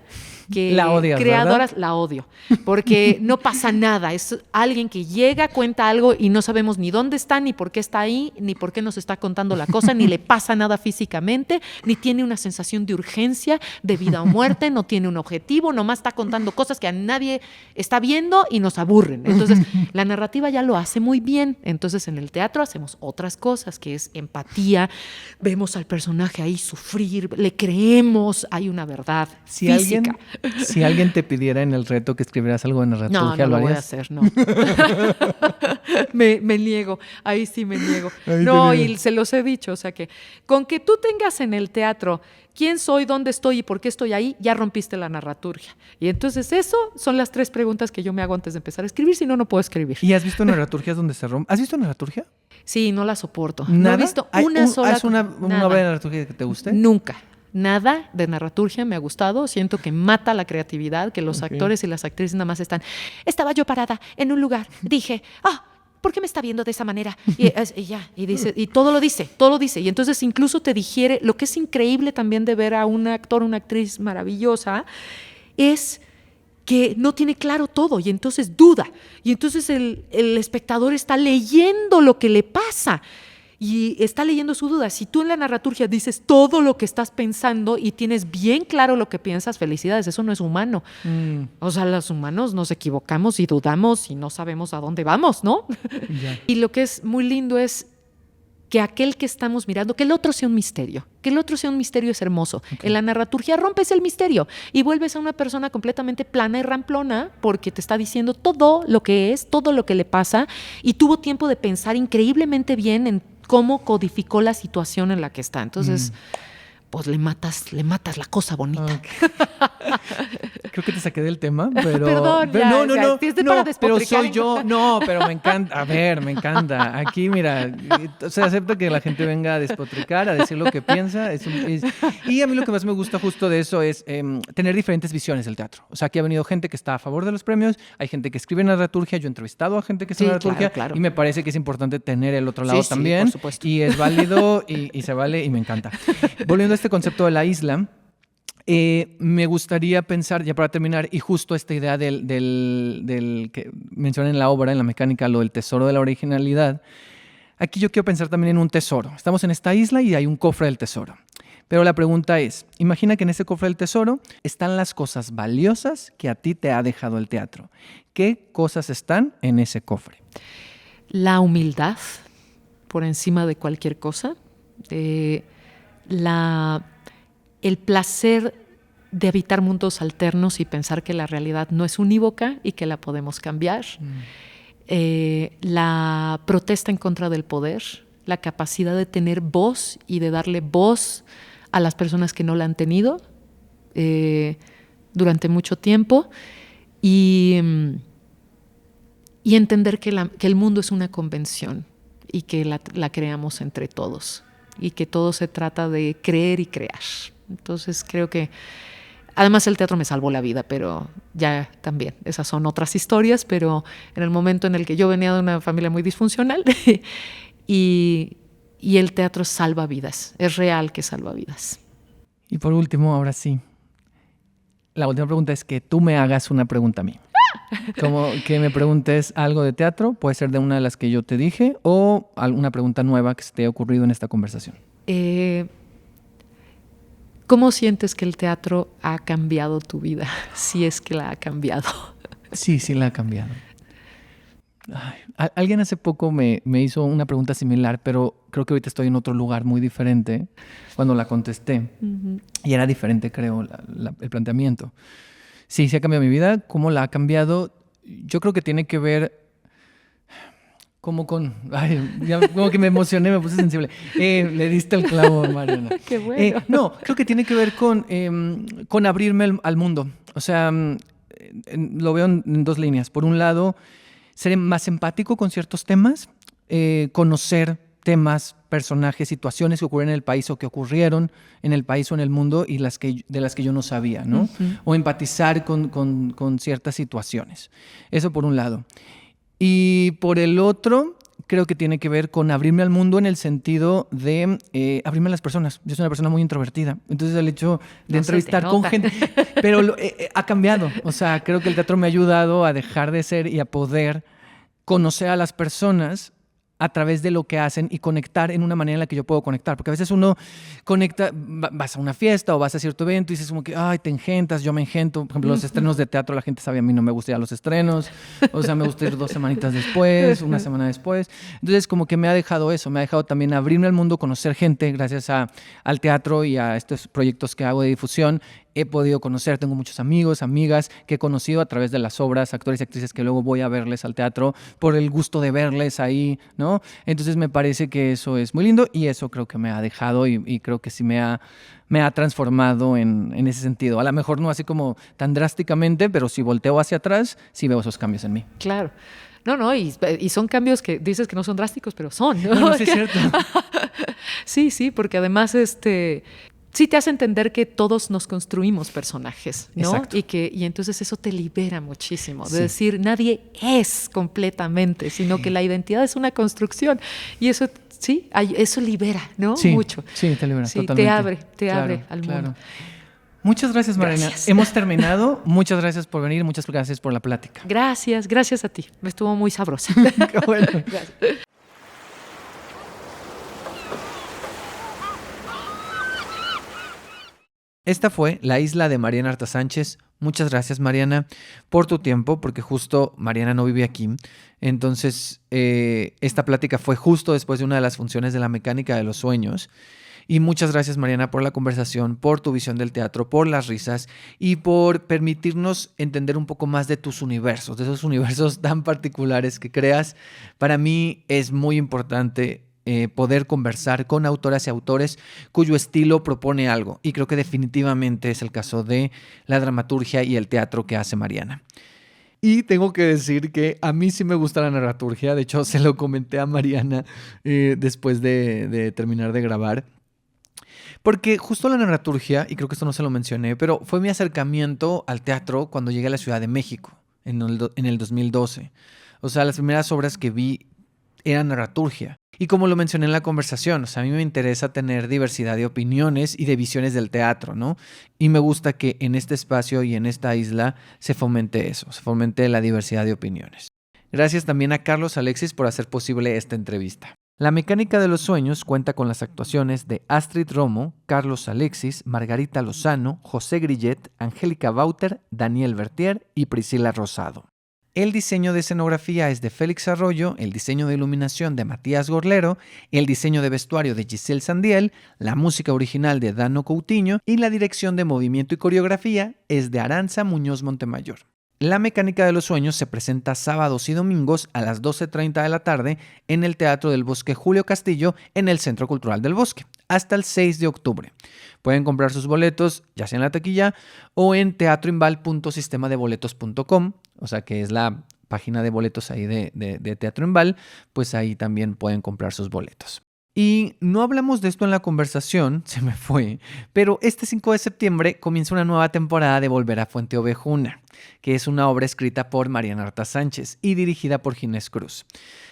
que la odias, creadoras, ¿verdad? La odio, porque no pasa nada, es alguien que llega, cuenta algo y no sabemos ni dónde está, ni por qué está ahí, ni por qué nos está contando la cosa, ni le pasa nada físicamente, ni tiene una sensación de urgencia, de vida o muerte, no tiene un objetivo, nomás está contando cosas que a nadie está viendo y nos aburren. Entonces, la narrativa ya lo hace muy bien. Entonces, en el teatro hacemos otras cosas, que es empatía, vemos al personaje ahí sufrir, le creemos, hay una verdad física. Si alguien te pidiera en el reto que escribieras algo de narraturgia, no ¿lo lo voy a harías? hacer, no. me niego, ahí sí me niego. No, y se los he dicho, o sea que con que tú tengas en el teatro quién soy, dónde estoy y por qué estoy ahí, ya rompiste la narraturgia. Y entonces eso son las 3 preguntas que yo me hago antes de empezar a escribir, si no, no puedo escribir. ¿Y has visto narraturgias donde se rompe? ¿Has visto narraturgia? Sí, no la soporto. ¿Nada? No he visto una sola. ¿Has una nada. obra de narraturgia que te guste? Nunca. Nada de narraturgia me ha gustado. Siento que mata la creatividad, que los actores y las actrices nada más están. Estaba yo parada en un lugar, dije, ¿por qué me está viendo de esa manera? Y ya, y dice, y todo lo dice. Y entonces incluso te digiere. Lo que es increíble también de ver a un actor, una actriz maravillosa, es que no tiene claro todo y entonces duda. Y entonces el espectador está leyendo lo que le pasa. Y está leyendo su duda. Si tú en la narraturgia dices todo lo que estás pensando y tienes bien claro lo que piensas, felicidades, eso no es humano. O sea, los humanos nos equivocamos y dudamos y no sabemos a dónde vamos, ¿no? Ya. Y lo que es muy lindo es que aquel que estamos mirando, que el otro sea un misterio. Que el otro sea un misterio es hermoso. Okay. En la narraturgia rompes el misterio y vuelves a una persona completamente plana y ramplona porque te está diciendo todo lo que es, todo lo que le pasa y tuvo tiempo de pensar increíblemente bien en cómo codificó la situación en la que está. Entonces, pues le matas la cosa bonita. Okay. Creo que te saqué del tema, pero... Perdón, no, pero soy yo. No, pero me encanta. A ver, me encanta. Aquí, mira, o sea, acepto que la gente venga a despotricar, a decir lo que piensa. Y a mí lo que más me gusta justo de eso es tener diferentes visiones del teatro. O sea, aquí ha venido gente que está a favor de los premios, hay gente que escribe narraturgia, yo he entrevistado a gente que escribe narraturgia, claro. Y me parece que es importante tener el otro lado también. Por supuesto. Y es válido y se vale y me encanta. Volviendo a este concepto de la isla, me gustaría pensar, ya para terminar, y justo esta idea del que mencionan en la obra, en la mecánica, lo del tesoro de la originalidad. Aquí yo quiero pensar también en un tesoro. Estamos en esta isla y hay un cofre del tesoro. Pero la pregunta es, imagina que en ese cofre del tesoro están las cosas valiosas que a ti te ha dejado el teatro. ¿Qué cosas están en ese cofre? La humildad, por encima de cualquier cosa. El placer de habitar mundos alternos y pensar que la realidad no es unívoca y que la podemos cambiar. La protesta en contra del poder, la capacidad de tener voz y de darle voz a las personas que no la han tenido durante mucho tiempo y entender que el mundo es una convención y que la creamos entre todos y que todo se trata de creer y crear. Entonces creo que Además, el teatro me salvó la vida, pero ya también, esas son otras historias, pero en el momento en el que yo venía de una familia muy disfuncional y el teatro salva vidas, es real que salva vidas. Y por último, ahora sí, la última pregunta es que tú me hagas una pregunta a mí. Como que me preguntes algo de teatro, puede ser de una de las que yo te dije o alguna pregunta nueva que se te haya ocurrido en esta conversación. ¿Cómo sientes que el teatro ha cambiado tu vida? Si es que la ha cambiado. Sí, sí la ha cambiado. Alguien hace poco me hizo una pregunta similar, pero creo que ahorita estoy en otro lugar muy diferente cuando la contesté. Uh-huh. Y era diferente, creo, el planteamiento. Sí, sí ha cambiado mi vida. ¿Cómo la ha cambiado? Yo creo que tiene que ver como con... como que me emocioné, me puse sensible. Le diste el clavo, Mariana. Qué bueno. No, creo que tiene que ver con abrirme al mundo. O sea, lo veo en dos líneas. Por un lado, ser más empático con ciertos temas, conocer temas, personajes, situaciones que ocurren en el país o que ocurrieron en el país o en el mundo y de las que yo no sabía, ¿no? Uh-huh. O empatizar con ciertas situaciones. Eso por un lado. Y por el otro, creo que tiene que ver con abrirme al mundo en el sentido de abrirme a las personas. Yo soy una persona muy introvertida. Entonces el hecho de entrevistar con gente... Pero ha cambiado. O sea, creo que el teatro me ha ayudado a dejar de ser y a poder conocer a las personas a través de lo que hacen y conectar en una manera en la que yo puedo conectar. Porque a veces uno conecta, vas a una fiesta o vas a cierto evento y dices como que, ay, te engentas, yo me engento. Por ejemplo, los estrenos de teatro, la gente sabe, a mí no me gustan los estrenos. O sea, me gusta ir 2 semanitas después, una semana después. Entonces, como que me ha dejado eso, me ha dejado también abrirme al mundo, conocer gente gracias al teatro y a estos proyectos que hago de difusión. He podido conocer, tengo muchos amigos, amigas que he conocido a través de las obras, actores y actrices que luego voy a verles al teatro por el gusto de verles ahí, ¿no? Entonces me parece que eso es muy lindo y eso creo que me ha dejado y creo que sí me ha transformado en ese sentido. A lo mejor no así como tan drásticamente, pero si volteo hacia atrás, sí veo esos cambios en mí. Claro. No, y son cambios que dices que no son drásticos, pero son. No, sí es cierto. Sí, porque además sí te hace entender que todos nos construimos personajes, ¿no? Exacto. Y entonces eso te libera muchísimo, de decir, nadie es completamente, sino que la identidad es una construcción. Y eso, sí, eso libera, ¿no? Sí, mucho. Sí, te libera, sí, totalmente. Te abre al mundo. Muchas gracias, Mariana. Gracias. Hemos terminado. Muchas gracias por venir, muchas gracias por la plática. Gracias a ti. Estuvo muy sabrosa. Qué bueno. Gracias. Esta fue La Isla de Mariana Arta Sánchez. Muchas gracias, Mariana, por tu tiempo, porque justo Mariana no vive aquí. Entonces, esta plática fue justo después de una de las funciones de La Mecánica de los Sueños. Y muchas gracias, Mariana, por la conversación, por tu visión del teatro, por las risas y por permitirnos entender un poco más de tus universos, de esos universos tan particulares que creas. Para mí es muy importante poder conversar con autoras y autores cuyo estilo propone algo. Y creo que definitivamente es el caso de la dramaturgia y el teatro que hace Mariana. Y tengo que decir que a mí sí me gusta la narraturgia. De hecho, se lo comenté a Mariana después de terminar de grabar. Porque justo la narraturgia, y creo que esto no se lo mencioné, pero fue mi acercamiento al teatro cuando llegué a la Ciudad de México en el 2012. O sea, las primeras obras que vi eran narraturgia. Y como lo mencioné en la conversación, o sea, a mí me interesa tener diversidad de opiniones y de visiones del teatro, ¿no? Y me gusta que en este espacio y en esta isla se fomente eso, se fomente la diversidad de opiniones. Gracias también a Carlos Alexis por hacer posible esta entrevista. La Mecánica de los Sueños cuenta con las actuaciones de Astrid Romo, Carlos Alexis, Margarita Lozano, José Grillet, Angélica Bauter, Daniel Bertier y Priscila Rosado. El diseño de escenografía es de Félix Arroyo, el diseño de iluminación de Matías Gorlero, el diseño de vestuario de Giselle Sandiel, la música original de Dano Coutinho y la dirección de movimiento y coreografía es de Aranza Muñoz Montemayor. La Mecánica de los Sueños se presenta sábados y domingos a las 12:30 de la tarde en el Teatro del Bosque Julio Castillo en el Centro Cultural del Bosque, hasta el 6 de octubre. Pueden comprar sus boletos ya sea en la taquilla o en teatroinval.sistemaDeboletos.com, o sea que es la página de boletos ahí de Teatro Inval, pues ahí también pueden comprar sus boletos. Y no hablamos de esto en la conversación, se me fue, pero este 5 de septiembre comienza una nueva temporada de Volver a Fuente Ovejuna, que es una obra escrita por Mariana Arta Sánchez y dirigida por Ginés Cruz.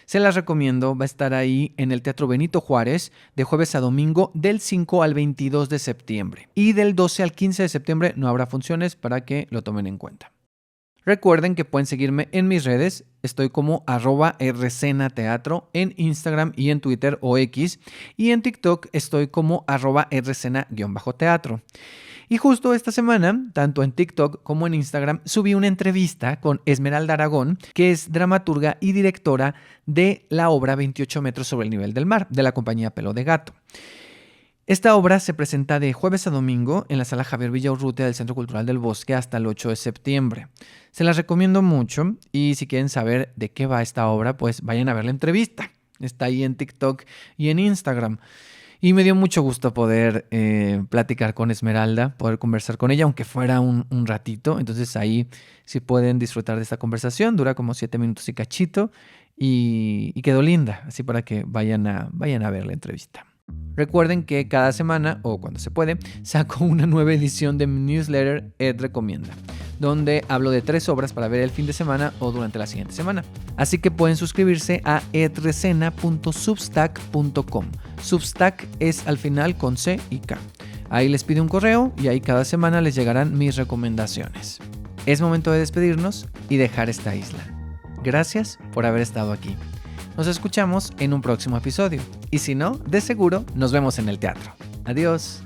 Se las recomiendo, va a estar ahí en el Teatro Benito Juárez de jueves a domingo del 5 al 22 de septiembre. Y del 12 al 15 de septiembre no habrá funciones para que lo tomen en cuenta. Recuerden que pueden seguirme en mis redes, estoy como @rcenateatro en Instagram y en Twitter o X, y en TikTok estoy como @rcena_teatro. Y justo esta semana, tanto en TikTok como en Instagram, subí una entrevista con Esmeralda Aragón, que es dramaturga y directora de la obra 28 metros sobre el nivel del mar, de la compañía Pelo de Gato. Esta obra se presenta de jueves a domingo en la sala Javier Villaurrutia del Centro Cultural del Bosque hasta el 8 de septiembre. Se las recomiendo mucho y si quieren saber de qué va esta obra, pues vayan a ver la entrevista. Está ahí en TikTok y en Instagram. Y me dio mucho gusto poder platicar con Esmeralda, poder conversar con ella, aunque fuera un ratito. Entonces ahí sí pueden disfrutar de esta conversación. Dura como 7 minutos y cachito y quedó linda, así para que vayan a ver la entrevista. Recuerden que cada semana, o cuando se puede, saco una nueva edición de mi newsletter Ed Recomienda, donde hablo de 3 obras para ver el fin de semana o durante la siguiente semana. Así que pueden suscribirse a edrecena.substack.com. Substack es al final con C y K. Ahí les pido un correo y ahí cada semana les llegarán mis recomendaciones. Es momento de despedirnos y dejar esta isla. Gracias por haber estado aquí. Nos escuchamos en un próximo episodio. Y si no, de seguro nos vemos en el teatro. Adiós.